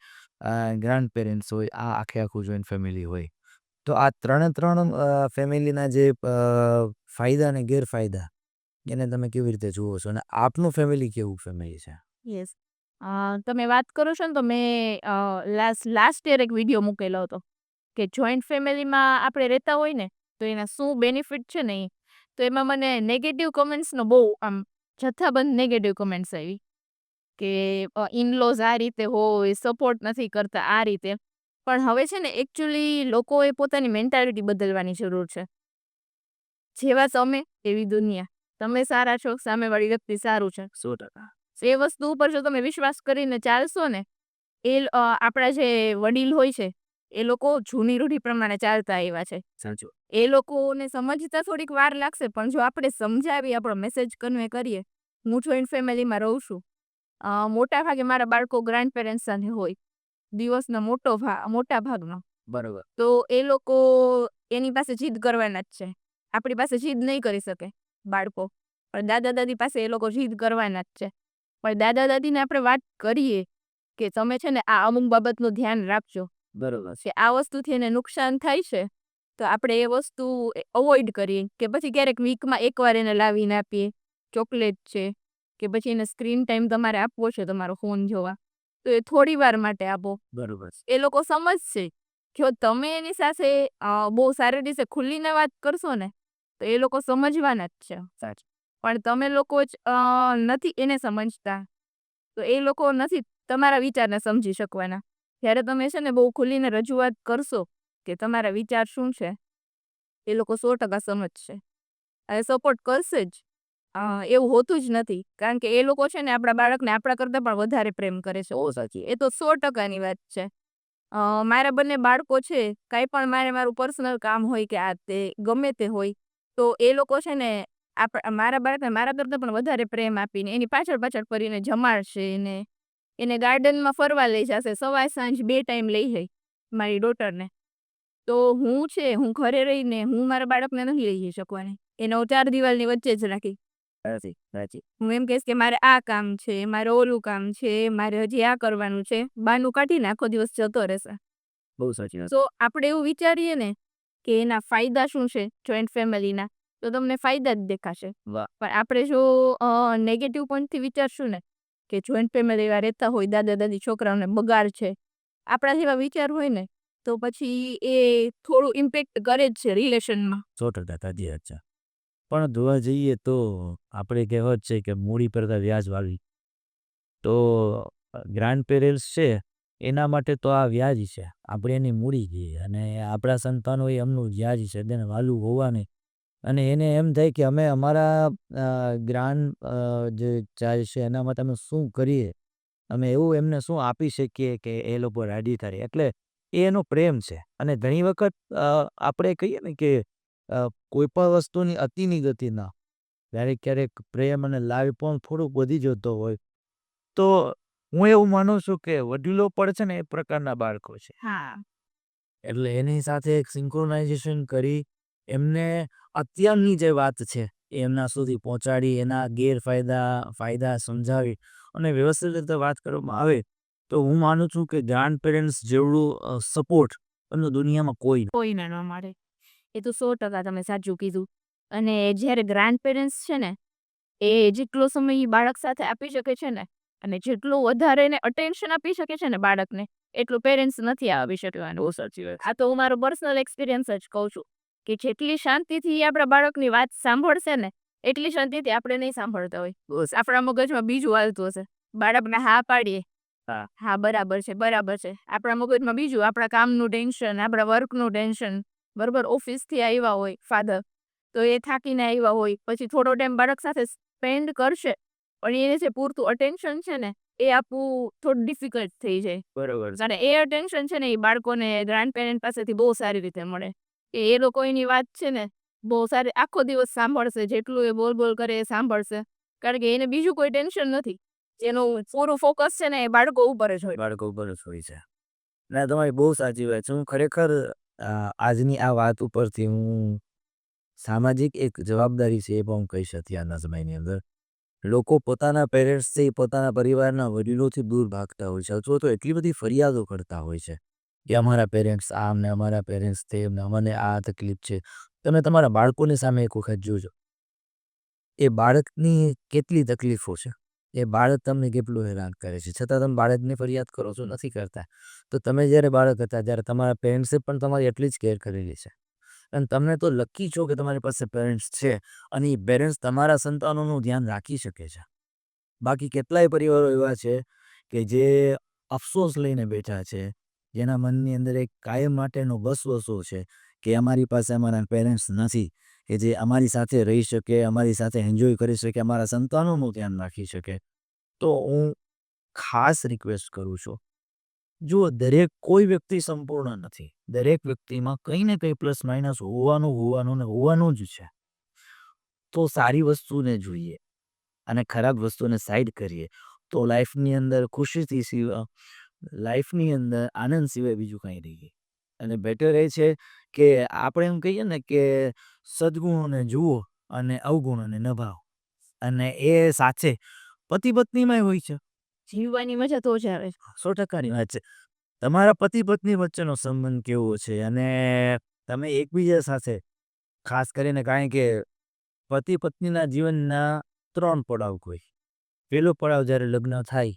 ગ્રાન્ડ પેરેન્ટ્સ હોય, આ આખું જોઈન્ટ ફેમિલી હોય. તો આ ત્રણે ફેમિલીના જે ફાયદા અને ગેરફાયદા એને તમે કેવી રીતે જુઓ છો અને આપનું ફેમિલી કેવું ફેમિલી છે? યસ. તમે વાત કરો છો ને તો મેં લાસ્ટ યર એક વિડીયો મૂકેલો હતો કે જોઈન્ટ ફેમિલીમાં આપણે રહેતા હોય ને તો એના શું બેનિફિટ છે ને ઈ. તો એમાં મને નેગેટિવ કમેન્ટ્સનો બહુ આમ જથ્થાબંધ નેગેટિવ કમેન્ટ્સ આવી કે ઇનલોઝ આ રીતે હોય, સપોર્ટ નથી કરતા આ રીતે. પણ હવે છે ને એકચ્યુઅલી લોકોએ પોતાની મેન્ટાલિટી બદલવાની જરૂર છે. જેવા તમે એવી દુનિયા. તમે સારા છો, સામેવાળી વ્યક્તિ સારું છે. 100%. એ વસ્તુ ઉપર જો તમે વિશ્વાસ કરીને ચાલશો ને આપણા જે વડીલ હોય છે એ લોકો જૂની રૂઢી પ્રમાણે ચાલતા આવ્યા છે. સાચું. એ લોકોને સમજતા થોડીક વાર લાગશે પણ જો આપણે સમજાવી આપણો મેસેજ કન્વે કરીએ. હું જોઈન્ટ ફેમિલીમાં રહું છું. મોટા ભાગે મારા બાળકો ગ્રાન્ડ પેરેન્ટ્સ સાથે હોય દિવસનો મોટા ભાગનો. બરોબર. તો એ લોકો એની પાસે જીદ કરવાના જ છે. આપણી પાસે જીદ નહીં કરી શકે બાળકો, પણ દાદા દાદી પાસે એ લોકો જીદ કરવાના જ છે. પણ દાદા દાદીને આપણે વાત કરીએ કે તમે છે ને આ અમુક બાબતનું ધ્યાન રાખજો બરોબર. કે આ વસ્તુથી એને નુકસાન થાય છે તો આપણે એ વસ્તુ અવોઇડ કરીએ કે પછી ક્યારેક વીકમાં એકવાર એને લાવીને આપીએ. ચોકલેટ છે કે પછી એને સ્ક્રીન ટાઈમ તમારે આપવો છે તમારો ફોન જોવા તો એ થોડી વાર માટે આપો. બરોબર. એ લોકો સમજશે. જો તમે એની સાથે બહુ સારી રીતે ખુલ્લીને વાત કરશો ને તો એ લોકો સમજવાના જ છે. સાચું. પણ તમે લોકો જ નથી એને સમજતા તો એ લોકો નથી તમારા વિચારને સમજી શકવાના. જ્યારે તમે છે ને બહુ ખુલીને રજૂઆત કરશો કે તમારા વિચાર શું છે એ લોકો 100% સમજશે અને સપોર્ટ કરશે જ. એવું હોતું જ નથી કારણ કે એ લોકો છે ને આપણા બાળકને આપણા કરતાં પણ વધારે પ્રેમ કરે છે. બહુ સાચી. એ તો 100%ની વાત છે. મારા બંને બાળકો છે કાંઈ પણ મારું પર્સનલ કામ હોય કે આ તે ગમે તે હોય તો એ લોકો છે ને મારા બાળકને મારા કરતાં પણ વધારે પ્રેમ આપીને એની પાછળ ફરીને જમાડશે એને ગાર્ડનમાં ફરવા લઈ જશે. સવાર સાંજ 2 ટાઈમ લઈ જાય મારી ડોટરને. તો હું ઘરે રહીને હું મારા બાળકને નથી લઈ જઈ શકવાની. એને હું 4 દિવાલની વચ્ચે જ રાખી. સાચી. હું એમ કહીશ કે મારે આ કામ છે, મારે ઓલું કામ છે, મારે હજી આ કરવાનું છે. બહાનું કાઢીને આખો દિવસ જતો રહેશે. બહુ સાચી વાત. તો આપણે એવું વિચારીએ ને કે એના ફાયદા શું છે જોઈન્ટ ફેમિલીના તો તમને ફાયદા જ દેખાશે. વાહ. પણ આપણે જો નેગેટિવ પોઈન્ટથી વિચારશું ને કે જોઈન્ટ ફેમિલીમાં રહેતા હોય દાદા દાદી છોકરાઓને બગાડ છે આપણા જેવા વિચાર હોય ને તો પછી એ થોડું ઇમ્પેક્ટ કરે જ છે રિલેશનમાં. 100% સાચી વાત છે. પણ જોવા જઈએ તો આપણે કહેવત છે કે મૂડી કરતાં વ્યાજ વાવી. તો ગ્રાન્ડ પેરેન્ટ્સ છે એના માટે તો આ વ્યાજ છે. આપણે એની મૂડી કહીએ અને આપણા સંતાનો એ એમનું વ્યાજ છે તેને વાલું હોવાને અને એને એમ થાય કે અમે અમારા ગ્રાન્ડ જે ચાઇલ્ડ છે એના માટે અમે શું કરીએ, અમે એવું એમને શું આપી શકીએ કે એ લોકો રાજી થાય. એટલે એ એનો પ્રેમ છે. અને ઘણી વખત આપણે કહીએ ને કે કોઈ પણ વસ્તુની અતિની ગતિ ના. ક્યારેક પ્રેમ અને લાવ પણ થોડુંક વધી જતો હોય તો હું એવું માનું છું કે વડીલો પણ છે ને એ પ્રકારના બાળકો છે. હા. એટલે એની સાથે એક સિંક્રોનાઇઝેશન કરી એમને અત્યારની જે વાત છે એ એમના સુધી પહોંચાડી એના ફાયદા સમજાવી અને વ્યવસ્થિત રીતે વાત કરવામાં આવે તો હું માનું છું કે ગ્રાન્ડ પેરેન્ટ્સ જેવડું સપોર્ટ એમનું દુનિયામાં કોઈ નથી. કોઈને ન મળે. એ તો 100% તમે સાચું કીધું. અને જ્યારે ગ્રાન્ડ પેરેન્ટ્સ છે ને એ જેટલો સમય ઈ બાળક સાથે આપી શકે છે ને અને જેટલું વધારે એને અટેન્શન આપી શકે છે ને બાળકને એટલું પેરેન્ટ્સ નથી આપી શકવાનું. બહુ સાચી વાત. આ તો હું મારો પર્સનલ એક્સપિરિયન્સ જ કહું છું કે જેટલી શાંતિથી આપણા બાળકની વાત સાંભળશે ને એટલી શાંતિથી આપણે નહીં સાંભળતા હોય. આપણા મગજમાં બીજું હાલતું હશે. બાળકને હા પાડીએ હા બરાબર છે આપણા મગજમાં બીજું આપણા કામનું ટેન્શન આપણા વર્કનું ટેન્શન બરોબર ઓફિસથી આવ્યા હોય ફાધર તો એ થાકીને આવ્યા હોય પછી થોડો ટાઈમ બાળક સાથે સ્પેન્ડ કરશે પણ એને જે પૂરતું અટેન્શન છે ને એ આપવું થોડું ડિફિકલ્ટ થઈ જાય. બરોબર. અને એ અટેન્શન છે ને એ બાળકોને ગ્રાન્ડ પેરેન્ટ પાસેથી બહુ સારી રીતે મળે કે એ લોકો એની વાત છે ને બહુ સારી આખો દિવસ સાંભળશે જેટલું એ બોલ કરે એ સાંભળશે કારણ કે એને બીજું કોઈ ટેન્શન નથી. જેનું પૂરું ફોકસ છે ને એ બાળકો ઉપર જ હોય. બાળકો ઉપર જ હોય છે. ના, તમારી બહુ સાચી વાત છે. હું ખરેખર આજની આ વાત ઉપરથી હું સામાજિક એક જવાબદારી છે એ પણ હું કહીશ અત્યારના સમયની અંદર. લોકો પોતાના પેરેન્ટ્સથી, પોતાના પરિવારના વડીલોથી દૂર ભાગતા હોય છે અથવા તો એટલી બધી ફરિયાદો કરતા હોય છે કે અમારા પેરેન્ટ્સ આમ ને અમારા પેરેન્ટ્સ તેમ ને અમને આ તકલીફ છે. તમે તમારા બાળકોની સામે એક વખત જોજો. એ બાળકની કેટલી તકલીફો છે. એ બાળક તમને કેટલું હેરાન કરે છે. છતાં તમે બાળકની ફરિયાદ કરો છો? નથી કરતા. તો તમે જ્યારે બાળક હતા ત્યારે તમારા પેરેન્ટ્સે પણ તમારી એટલી જ કેર કરેલી છે. અને તમને તો લકી છો કે તમારી પાસે પેરેન્ટ્સ છે અને એ પેરેન્ટ્સ તમારા સંતાનોનું ધ્યાન રાખી શકે છે. બાકી કેટલાય પરિવારો એવા છે કે જે અફસોસ લઈને બેઠા છે, જેના મનની અંદર એક કાયમ માટેનો વસવસો છે કે અમારી પાસે અમારા પેરેન્ટ્સ નથી કે જે અમારી સાથે રહી શકે, અમારી સાથે એન્જોય કરી શકે, અમારા સંતાનોનું ધ્યાન રાખી શકે. તો હું ખાસ રિક્વેસ્ટ કરું છું, જુઓ કોઈ વ્યક્તિ સંપૂર્ણ નથી. દરેક વ્યક્તિમાં કંઈ ને કંઈ પ્લસ માઇનસ હોવાનું જ છે. તો સારી વસ્તુને જોઈએ અને ખરાબ વસ્તુને સાઈડ કરીએ તો લાઈફની અંદર લાઈફની અંદર આનંદ સિવાય બીજું કંઈ નહીં. અને બેટર એ છે કે આપણે એમ કહીએ ને કે સદ્ગુણોને જુઓ અને અવગુણોને નભાવો. અને એ સાથે પતિ પત્નીમાંય હોય છે. જીવવાની મજા તો જ આવે. 100%ની વાત છે. તમારા પતિ પત્ની વચ્ચેનો સંબંધ કેવો છે અને તમે એકબીજા સાથે ખાસ કરીને, કારણ કે પતિ પત્નીના જીવનના 3 પડાવ હોય. પહેલો પડાવ જ્યારે લગ્ન થાય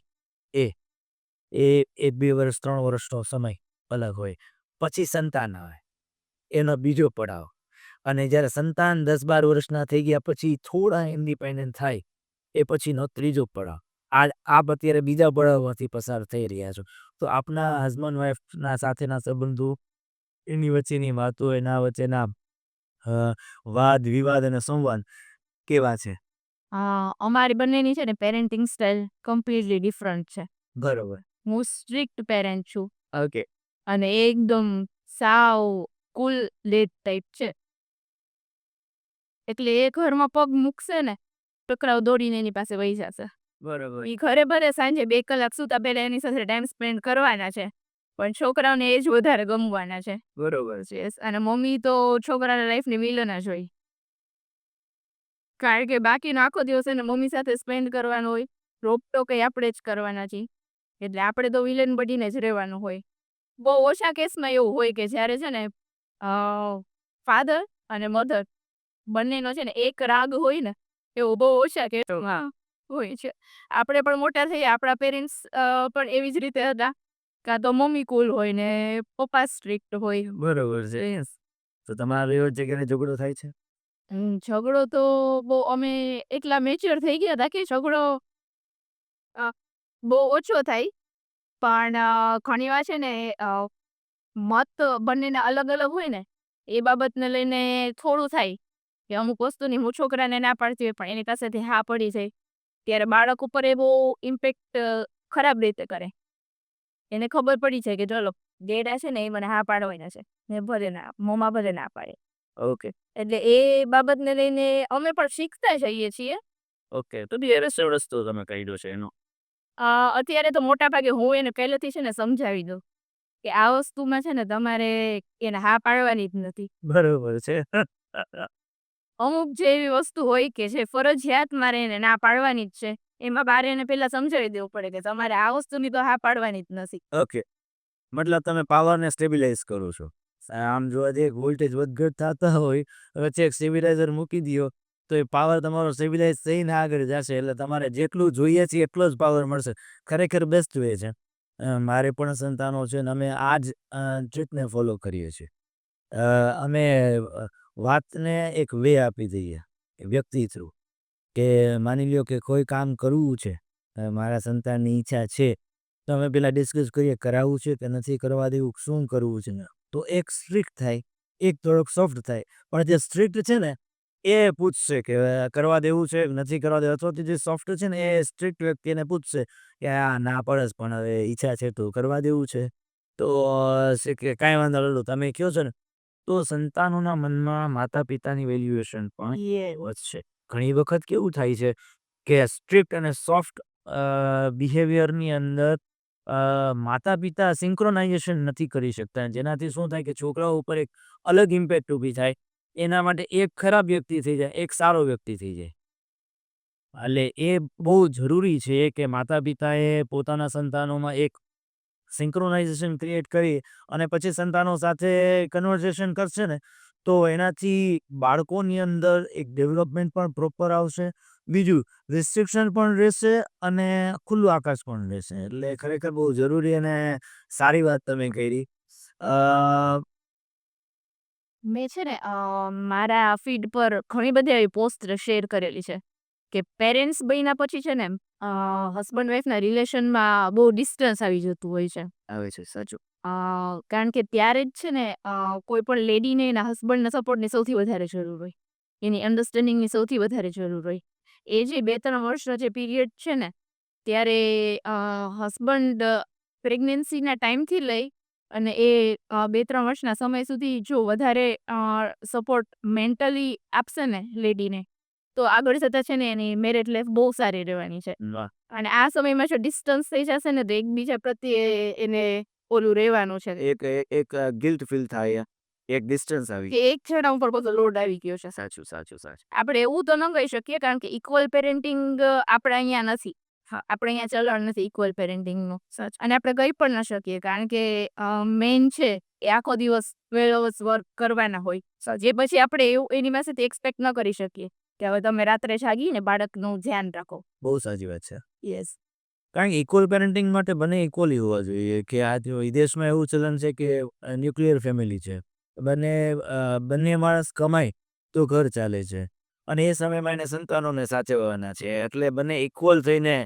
એ એ 2 વર્ષ 3 વર્ષનો સમય અલગ હોય. પછી સંતાન આવે, એનો બીજો પડાવ. અને જ્યારે સંતાન 10-12 વર્ષના થઈ ગયા પછી થોડા ઇન્ડિપેન્ડન્ટ થાય એ પછીનો ત્રીજો પડાવ. આપ અત્યારે બીજા પડાવમાંથી પસાર થઈ રહ્યા છો. તો આપના હસબન્ડ વાઈફના સાથેના સંબંધો, એની વચ્ચેની વાતો, એના વચ્ચેના વાદ વિવાદ અને સંવાદ કેવા છે? અમારી બંનેની છે ને પેરેન્ટિંગ સ્ટાઇલ કમ્પ્લીટલી ડિફરન્ટ છે. બરોબર. હું સ્ટ્રિક્ટ પેરેન્ટ છું ઓકે. અને એ એકદમ સાવ કુલ લેટ ટાઈપ છે. એટલે એ ઘરમાં પગ મૂકશે ને ટકરાવ દોડીને એની પાસે વહી જશે. બરોબર. એ ઘરે ભલે સાંજે 2 કલાક સૂતા પહેલા એની સાથે ટાઈમ સ્પેન્ડ કરવાના છે, પણ છોકરાઓને એ જ વધારે ગમવાના છે. બરોબર. યસ. અને મમ્મી તો છોકરાના લાઈફની વિલન જ હોય. કારણ કે બાકીનો આખો દિવસ એને મમ્મી સાથે સ્પેન્ડ કરવાનો હોય. રોકટોક એ આપણે જ કરવાના છીએ. એટલે આપણે તો વિલન બનીને જ રહેવાનું હોય. બહુ ઓછા કેસમાં એવું હોય કે જ્યારે છે ને ફાધર અને મધર બંનેનો છે ને એક રાગ હોય ને, એવું બહુ ઓછા કેસમાં હોય છે. આપણે પણ મોટા થઈએ, આપણા પેરેન્ટ્સ પણ એવી જ રીતે હતા. કાં તો મમ્મી કુલ હોય ને પપ્પા સ્ટ્રિક્ટ હોય. બરોબર છે. યસ. તો તમારા એવો જગ્યાએ ઝઘડો થાય છે? ઝઘડો તો બહુ અમે એટલા મેચ્યોર થઈ ગયા હતા કે ઝઘડો બહુ ઓછો થાય. પણ ઘણી વાર છે ને મત બંનેના અલગ અલગ હોય ને, એ બાબતને લઈને થોડું થાય કે અમુક વસ્તુની હું છોકરાને ના પાડતી હોય પણ એની પાસેથી હા પડી જાય. ત્યારે બાળક ઉપર એ બહુ ઇમ્પેક્ટ ખરાબ રીતે કરે. એને ખબર પડી જાય કે ચલો ડેડા છે ને એ મને હા પાડવાના છે, ને ભલે ના મમ્મા ભલે ના પાડે. ઓકે. એટલે એ બાબતને લઈને અમે પણ શીખતા જઈએ છીએ. ઓકે. તો બી હવે રસ્તો તમે કાઢ્યો છે એનો. અત્યારે તો મોટા ભાગે હું એને પહેલેથી છે ને સમજાવી દઉં કે આ વસ્તુમાં છે ને તમારે એને હા પાડવાની જ નથી. બરોબર છે. અમુક જે એવી વસ્તુ હોય કે જે ફરજિયાત મારે એને ના પાડવાની જ છે, એમાં બારે એને પહેલા સમજાવી દેવું પડે કે તમારે આ વસ્તુની તો હા પાડવાની જ નથી. ઓકે. મતલબ તમે પાવરને સ્ટેબિલાઇઝ કરો છો. આમ જોવા જઈએ વોલ્ટેજ વધઘટ થતા હોય, વચ્ચે એક સ્ટેબિલાઇઝર મૂકી દો તો એ પાવર તમારો સ્ટેબિલાઇઝ થઈને આગળ જશે. એટલે તમારે જેટલું જોઈએ છે એટલો જ પાવર મળશે. ખરેખર બેસ્ટ વે છે. મારે પણ સંતાનો છે ને અમે આ જ ટ્રીકને ફોલો કરીએ છીએ. અમે વાતને એક વે આપી દઈએ વ્યક્તિ થ્રુ, કે માની લ્યો કે કોઈ કામ કરવું છે, મારા સંતાનની ઈચ્છા છે, તો અમે પેલા ડિસ્કસ કરીએ કરાવવું છે કે નથી કરવા દેવું, શું કરવું છે. તો એક સ્ટ્રિક્ટ થાય, એક થોડોક સોફ્ટ થાય. પણ જે સ્ટ્રિક્ટ છે ને એ પૂછશે કે કરવા દેવું છે કે નથી કરવા દેવું, અથવા જે સોફ્ટ છે ને એ સ્ટ્રિક્ટ વ્યક્તિને પૂછશે કે આ ના પડસ પણ હવે ઈચ્છા છે તો કરવા દેવું છે. તો કે કાંઈ વાંધો નહીં તમે કહો છો ને, તો સંતાનોના મનમાં માતા પિતાની વેલ્યુએશન પણ એ વધશે. ઘણી વખત કેવું થાય છે કે સ્ટ્રિક્ટ અને સોફ્ટ બિહેવિયરની અંદર માતા-પિતા સિંક્રોનાઇઝેશન નથી કરી શકતા. જેનાથી શું થાય કે છોકરાઓ ઉપર એક અલગ ઇમ્પેક્ટ ઊભી થાય. એના માટે એક ખરાબ વ્યક્તિ થઈ જાય, એક સારો વ્યક્તિ થઈ જાય. એટલે એ બહુ જરૂરી છે કે માતા-પિતાએ પોતાના સંતાનોમાં એક સિંક્રોનાઇઝેશન ક્રિએટ કરી અને પછી સંતાનો સાથે કન્વર્ઝેશન કરશે ને, તો એનાથી બાળકોની અંદર એક ડેવલપમેન્ટ પણ પ્રોપર આવશે. બીજું રિસ્ટ્રિક્શન પણ રહેશે અને ખુલ્લું આકાશ પણ રહેશે. એટલે ખરેખર બહુ જરૂરી અને સારી વાત તમે કરી. અ મેં છે ને મારા ફીડ પર ઘણી બધી આવી પોસ્ટ શેર કરેલી છે કે પેરેન્ટ્સ બન્યા પછી છે ને હસબન્ડ વાઈફના રિલેશનમાં બહુ ડિસ્ટન્સ આવી જતું હોય છે. આવે છે સાચું. કારણ કે ત્યારે જ છે ને કોઈ પણ લેડીને એના હસબન્ડના સપોર્ટની સૌથી વધારે જરૂર હોય, એની અન્ડરસ્ટેન્ડિંગની સૌથી વધારે જરૂર હોય. એ જે 2-3 વર્ષનો જે પીરિયડ છે ને, ત્યારે હસબન્ડ પ્રેગ્નન્સીના ટાઈમથી લઈ અને એ 2-3 વર્ષના સમય સુધી જો વધારે સપોર્ટ મેન્ટલી આપશે ને લેડીને, તો આગળ જતાં છે ને એની મેરેજ લાઈફ બહુ સારી રહેવાની છે. વાહ! અને આ સમયમાં જો ડિસ્ટન્સ થઈ જશે ને, તો એકબીજા પ્રત્યે એને ઓલું રહેવાનું છે એક ગિલ્ટ ફીલ થાય, એક ડિસ્ટન્સ આવી. કે એક જણા ઉપર બધો લોડ આવી ગયો છે. સાચું, સાચું, સાચું. આપણે એવું તો ન કહી શકીએ કારણ કે ઇક્વલ પેરેન્ટિંગ આપણે અહીંયા નથી. આપણે અહીંયા ચલણ નથી ઇક્વલ પેરેન્ટિંગનું. અને આપણે કહી પણ ન શકીએ કારણ કે મેન છે એ આખો દિવસ 12 અવર્સ વર્ક કરવાના હોય. જે પછી આપણે એવું એની પાસેથી એક્સપેક્ટ ન કરી શકીએ કે હવે તમે રાત્રે જાગીને બાળકનું ધ્યાન રાખો. બહુ સાચી વાત છે. યસ. કારણ કે ઇક્વલ પેરેન્ટિંગ માટે બંને ઇક્વલી હોવા જોઈએ. કે આ વિદેશમાં એવું ચલન છે કે ન્યુક્લિયર ફેમિલી છે. બંને માણસ કમાય તો ઘર ચાલે છે અને એ સમયમાં એને સંતાનોને સાચવવાના છે. એટલે બંને ઇક્વલ થઈને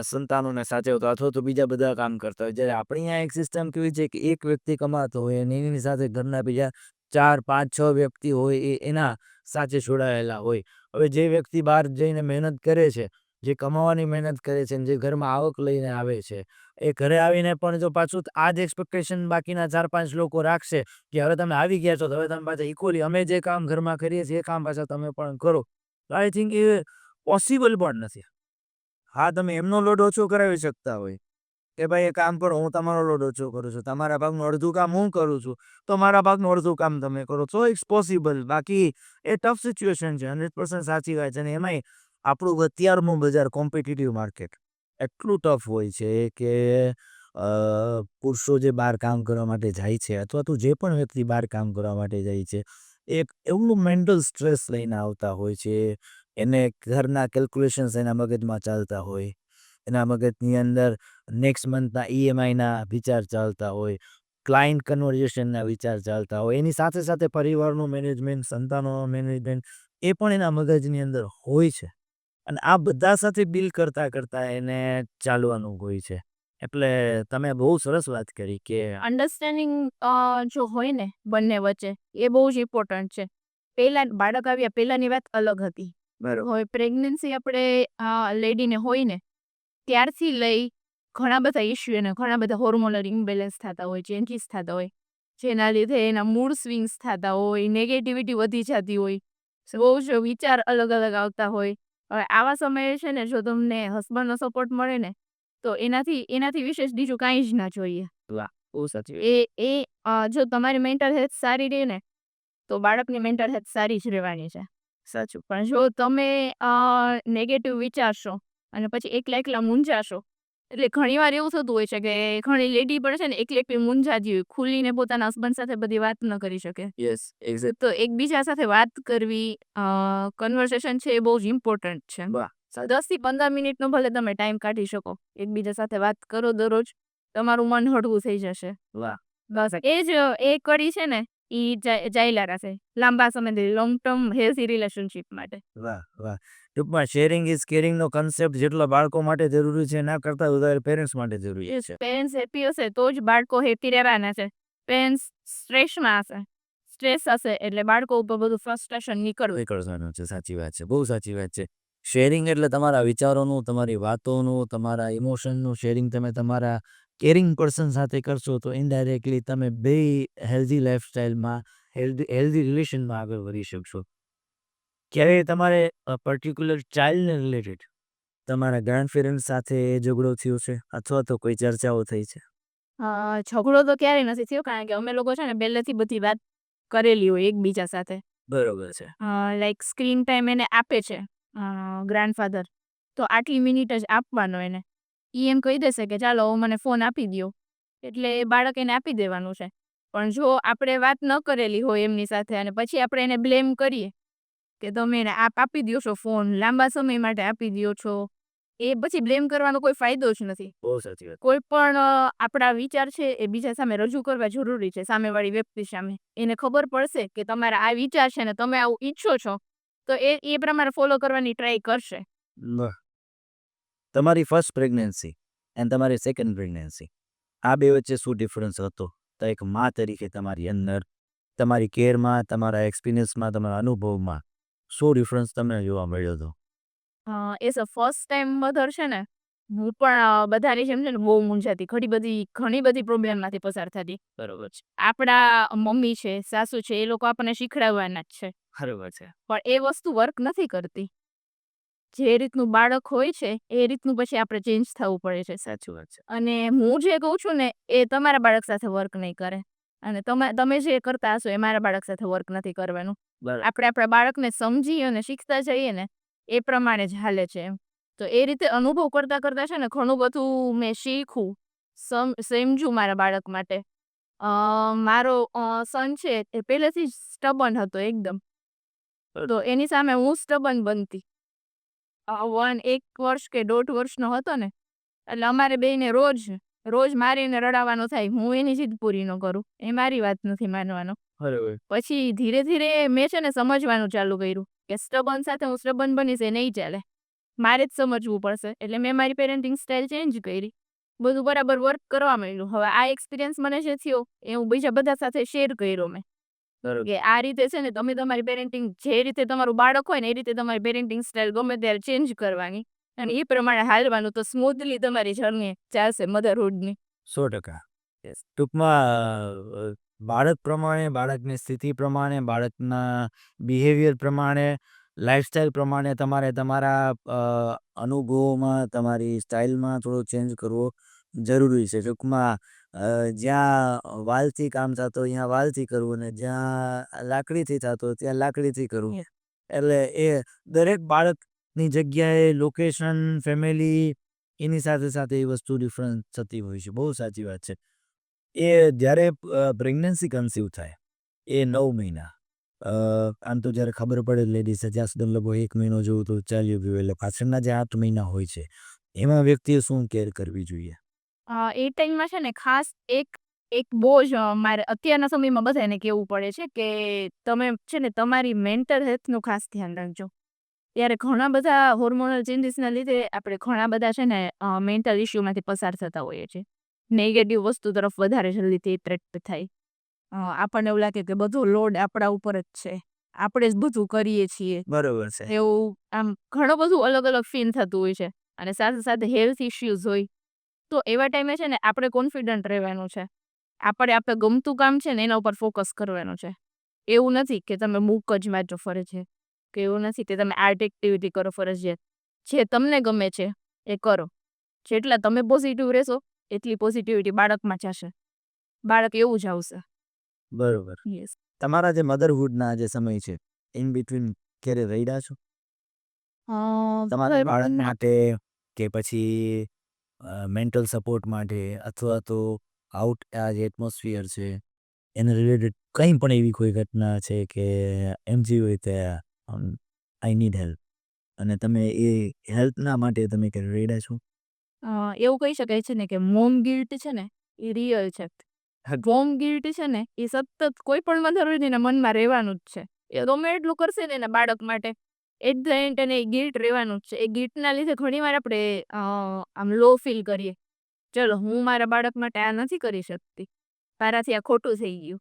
સંતાનોને સાચવતા અથવા તો બીજા બધા કામ કરતા હોય. જ્યારે આપણી અહીંયા એક સિસ્ટમ કેવી છે કે એક વ્યક્તિ કમાતો હોય અને એની સાથે ઘરના બીજા 4, 5, 6 વ્યક્તિ હોય એ એના સાથે જોડાયેલા હોય. હવે જે વ્યક્તિ બહાર જઈને મહેનત કરે છે, જે કમાવાની મહેનત કરે છે, જે ઘરમાં આવક લઈને આવે છે, એ ઘરે આવીને પણ જો પાછું આ જ એક્સપેક્ટેશન બાકીના 4-5 લોકો રાખશે કે હવે તમે આવી ગયા છો તો હવે તમે પાછા ઇક્વલી અમે જે કામ ઘરમાં કરીએ છીએ એ કામ પાછા તમે પણ કરો. આઈ થિંક એ પોસિબલ પણ નથી. હા, તમે એમનો લોડ ઓછો કરાવી શકતા હોય કે ભાઈ એ કામ કરો, હું તમારો લોડ ઓછો કરું છું. તમારા ભાગનું અડધું કામ હું કરું છું, તો મારા ભાગનું અડધું કામ તમે કરો. So it's possible. બાકી એ ટફ સિચ્યુએશન છે. 100% સાચી વાત છે. અને એમાંય આપણું અત્યારનું બજાર કોમ્પિટિટિવ માર્કેટ એટલું ટફ હોય છે કે પુરુષો જે બહાર કામ કરવા માટે જાય છે અથવા તો જે પણ વ્યક્તિ બહાર કામ કરવા માટે જાય છે, એક એવું મેન્ટલ સ્ટ્રેસ લઈને આવતા હોય છે. એને ઘરના કેલ્ક્યુલેશન્સ એના મગજમાં ચાલતા હોય. એના મગજની અંદર નેક્સ્ટ મંથના EMIના વિચાર ચાલતા હોય, ક્લાયન્ટ કન્વર્ઝેશનના વિચાર ચાલતા હોય. એની સાથે સાથે પરિવારનું મેનેજમેન્ટ, સંતાનોનું મેનેજમેન્ટ એ પણ એના મગજની અંદર હોય છે. અને આ બધા સાથે ડીલ કરતાં એને ચાલવાનું હોય છે. એટલે તમે બહુ સરસ વાત કરી કે અન્ડરસ્ટેન્ડિંગ જો હોય ને બંને વચ્ચે, એ બહુ જ ઇમ્પોર્ટન્ટ છે. બાળક આવ્યા પહેલાની વાત અલગ હતી. બરોબર. હવે પ્રેગ્નન્સી આપણે લેડીને હોય ને ત્યારથી લઈ ઘણા બધા ઇશ્યુ અને ઘણા બધા હોર્મોનલ ઇમ્બેલેન્સ થતા હોય, ચેન્જીસ થતા હોય, જેના લીધે એના મૂડ સ્વિંગ્સ થતા હોય, નેગેટિવિટી વધી જતી હોય, બહુ જ વિચાર અલગ અલગ આવતા હોય. હવે આવા સમયે છે ને જો તમને હસબન્ડનો સપોર્ટ મળે ને, તો એનાથી વિશેષ બીજું કાંઈ જ ના જોઈએ. વાહ! બહુ સાચી વાત. જો તમારી મેન્ટલ હેલ્થ સારી રહે ને, તો બાળકની મેન્ટલ હેલ્થ સારી જ રહેવાની છે. સાચું. પણ જો તમે નેગેટિવ વિચારશો અને પછી એકલા એકલા મૂંઝાશો, એટલે ઘણીવાર એવું થતું હોય છે કે ઘણી લેડી પણ છે ને એકલી એકલી મૂંઝાતી હોય, ખુલીને પોતાના હસબન્ડ સાથે બધી વાત ન કરી શકે. Yes, exact. તો એકબીજા સાથે વાત કરવી, કન્વર્સેશન છે એ બહુ જ ઇમ્પોર્ટન્ટ છે. વાહ! 10 થી 15 મિનિટનો ભલે તમે ટાઈમ કાઢી શકો, એકબીજા સાથે વાત કરો દરરોજ, તમારું મન હળવું થઈ જશે. વાહ! બસ એ કડી છે ને ઈ ચાલ્યા રાખે લાંબા સમયથી, લોંગ ટર્મ હેલ્થી રિલેશનશિપ માટે. વાહ! વાહ! ટૂંકમાં શેરિંગ ઇઝ કેરિંગનો કન્સેપ્ટ જેટલો બાળકો માટે જરૂરી છે એના કરતાં વધારે પેરેન્ટ્સ માટે જરૂરી છે. પેરેન્ટ્સ હેપી હશે તો જ બાળકો હેપી રહેવાના છે. પેરેન્ટ્સ સ્ટ્રેસમાં હશે, સ્ટ્રેસ હશે એટલે બાળકો ઉપર બધું ફ્રસ્ટ્રેશન નીકળવું. નીકળવાનું છે. સાચી વાત છે. બહુ સાચી વાત છે. શેરિંગ એટલે તમારા વિચારોનું, તમારી વાતોનું, તમારા ઇમોશનનું શેરિંગ તમે તમારા કેરિંગ પર્સન સાથે કરશો તો ઇનડાયરેક્ટલી તમે બેય હેલ્ધી લાઈફસ્ટાઈલમાં, હેલ્ધી રિલેશનમાં આગળ વધી શકશો. ક્યારેય તમારે પર્ટિક્યુલર ચાઇલ્ડને રિલેટેડ તમારા ગ્રાન્ડ પેરેન્ટ્સ સાથે ઝઘડો થયો છે અથવા તો કોઈ ચર્ચાઓ થઈ છે? ઝઘડો તો ક્યારેય નથી થયો કારણ કે અમે લોકો છે ને પહેલેથી બધી વાત કરેલી હોય એકબીજા સાથે. બરોબર છે. લાઈક સ્ક્રીન ટાઈમ એને આપે છે ગ્રાન્ડફાધર, તો આટલી મિનિટ જ આપવાનો એને. એ એમ કહી દેશે કે ચાલો હવે મને ફોન આપી દ્યો, એટલે એ બાળક એને આપી દેવાનું છે. પણ જો આપણે વાત ન કરેલી હોય એમની સાથે અને પછી આપણે એને બ્લેમ કરીએ કે તમે એને આપી દ્યો છો ફોન, લાંબા સમય માટે આપી દ્યો છો, એ પછી બ્લેમ કરવાનો કોઈ ફાયદો જ નથી. બહુ સાચી વાત. કોઈ પણ આપણા વિચાર છે એ બીજા સામે રજૂ કરવા જરૂરી છે, સામેવાળી વ્યક્તિ સામે. એને ખબર પડશે કે તમારા આ વિચાર છે ને તમે આવું ઈચ્છો છો, તો એ પ્રમાણે ફોલો કરવાની ટ્રાય કરશે. વાહ! તમારી ફર્સ્ટ પ્રેગ્નન્સી એન્ડ તમારી સેકન્ડ પ્રેગ્નન્સી, આ બે વચ્ચે શું ડિફરન્સ હતો? તો એક મા તરીકે તમારી અંદર, તમારી કેરમાં, તમારા એક્સપિરિયન્સમાં, તમારા અનુભવમાં શું ડિફરન્સ તમને જોવા મળ્યો હતો? As a first time mother છે ને, હું પણ બધાની જેમ છે ને બહુ મૂંઝાતી, ઘણી બધી પ્રોબ્લેમમાંથી પસાર થતી. બરોબર છે. આપણા મમ્મી છે, સાસુ છે, એ લોકો આપણને શીખડાવવાના જ છે, બરોબર છે. પણ એ વસ્તુ વર્ક નથી કરતી. જે રીતનું બાળક હોય છે એ રીતનું પછી આપણે ચેન્જ થવું પડે છે. સાચી વાત છે. અને હું જે કહું છું ને એ તમારા બાળક સાથે વર્ક નહીં કરે, અને તમે જે કરતા હશો એ મારા બાળક સાથે વર્ક નથી કરવાનું. બરાબર. આપણે આપણા બાળકને સમજી અને શીખતા જઈએ ને એ પ્રમાણે જ હાલે છે એમ. તો એ રીતે અનુભવ કરતા કરતા છે ને ઘણું બધું મેં શીખું, સમજ્યું મારા બાળક માટે. મારો સન છે એ પહેલેથી જ સ્ટબન હતો એકદમ, તો એની સામે હું સ્ટબન બનતી. 1 વર્ષ કે 1.5 વર્ષનો હતો ને, એટલે અમારે બેયને રોજ મારીને રડાવવાનો થાય. હું એની જીદ પૂરી ન કરું, એ મારી વાત નથી માનવાનો. બરોબર. પછી ધીરે ધીરે મેં છે ને સમજવાનું ચાલુ કર્યું કે સ્ટબન સાથે હું સ્ટબન બનીશ એ નહીં ચાલે, મારે જ સમજવું પડશે. એટલે મેં મારી પેરેન્ટિંગ સ્ટાઇલ ચેન્જ કરી, બધું બરાબર વર્ક કરવા માંડ્યું. હવે આ એક્સપિરિયન્સ મને જે થયો એ હું બીજા બધા સાથે શેર કર્યો મેં, બરોબર. કે આ રીતે છે ને તમે તમારી પેરેન્ટિંગ, જે રીતે તમારું બાળક હોય ને એ રીતે તમારી પેરેન્ટિંગ સ્ટાઇલ ગમે ત્યારે ચેન્જ કરવાની અને એ પ્રમાણે હાલવાનું, તો સ્મૂથલી તમારી જર્ની ચાલશે મધરહુડની. 100%. યસ. ટૂંકમાં બાળક પ્રમાણે, બાળકની સ્થિતિ પ્રમાણે, બાળકના બિહેવિયર પ્રમાણે, લાઈફસ્ટાઈલ પ્રમાણે તમારે તમારા અનુભવોમાં, તમારી સ્ટાઇલમાં થોડો ચેન્જ કરવો જરૂરી છે. ટૂંકમાં જ્યાં વાલથી કામ થતું હોય ત્યાં વાલથી કરવું, ને જ્યાં લાકડીથી થતું હોય ત્યાં લાકડીથી કરવું. Yes. એટલે એ દરેક બાળકની જગ્યાએ, લોકેશન, ફેમિલી, એની સાથે સાથે એ વસ્તુ ડિફરન્ટ થતી હોય છે. બહુ સાચી વાત છે. એ જ્યારે પ્રેગ્નન્સી કન્સીવ થાય એ 9 મહિના, આમ તો જ્યારે ખબર પડે લેડીઝને ત્યાં સુધી લગભગ 1 મહિનો જેવું તો ચાલ્યું ગયું, એટલે પાછળના જે 8 મહિના હોય છે એમાં વ્યક્તિએ શું કેર કરવી જોઈએ? એ ટાઈમમાં છે ને ખાસ એક બહુ જ મારે અત્યારના સમયમાં બધાને કહેવું પડે છે કે તમે છે ને તમારી મેન્ટલ હેલ્થનું ખાસ ધ્યાન રાખજો. ત્યારે ઘણા બધા હોર્મોનલ ચેન્જીસના લીધે આપણે ઘણા બધા છે ને મેન્ટલ ઇશ્યુમાંથી પસાર થતા હોઈએ છીએ. નેગેટિવ વસ્તુ તરફ વધારે જલ્દીથી એટ્રેક્ટ થાય. આપણને એવું લાગે કે બધો લોડ આપણા ઉપર જ છે, આપણે જ બધું કરીએ છીએ, બરોબર છે. એવું આમ ઘણું બધું અલગ અલગ ફીલ થતું હોય છે. અને સાથે સાથે હેલ્થ ઇશ્યુઝ હોય, તો એવા ટાઈમે છે ને આપણે કોન્ફિડન્ટ રહેવાનું છે. આપણે ગમતું કામ છે ને એના ઉપર ફોકસ કરવાનું છે. એવું નથી કે તમે બુક જ વાંચો ફરજિયાત, કે એવું નથી કે તમે આર્ટ એક્ટિવિટી કરો ફરજિયાત. જે તમને ગમે છે એ કરો. જેટલા તમે પોઝિટિવ રહેશો એટલી પોઝિટિવિટી બાળકમાં જશે, બાળક એવું જ આવશે. બરોબર. યસ. તમારા જે મધરહુડના જે સમય છે ઇન બિટવીન ક્યારે રડ્યા છો? તમારા બાળક માટે કે પછી મેન્ટલ સપોર્ટ માટે, અથવા તો આઉટ આ જે એટમોસ્ફિયર છે એને રિલેટેડ કંઈ પણ એવી કોઈ ઘટના છે કે એમજી હોય તે આઈ નીડ હેલ્પ, અને તમે એ હેલ્પના માટે તમે ક્યારે રડ્યા છો? એવું કહી શકાય છે ને કે મોમ ગિલ્ટ છે ને એ રિયલ છે. મોમ ગિલ્ટ છે ને એ સતત કોઈ પણ મધર હોય ને એના મનમાં રહેવાનું જ છે. એ ગમે એટલું કરશે ને એના બાળક માટે, એટ ધ એન્ડ એને એ ગિલ્ટ રહેવાનું જ છે. એ ગિલ્ટના લીધે ઘણીવાર આપણે આમ લો ફીલ કરીએ, ચલો હું મારા બાળક માટે આ નથી કરી શકતી, મારાથી આ ખોટું થઈ ગયું.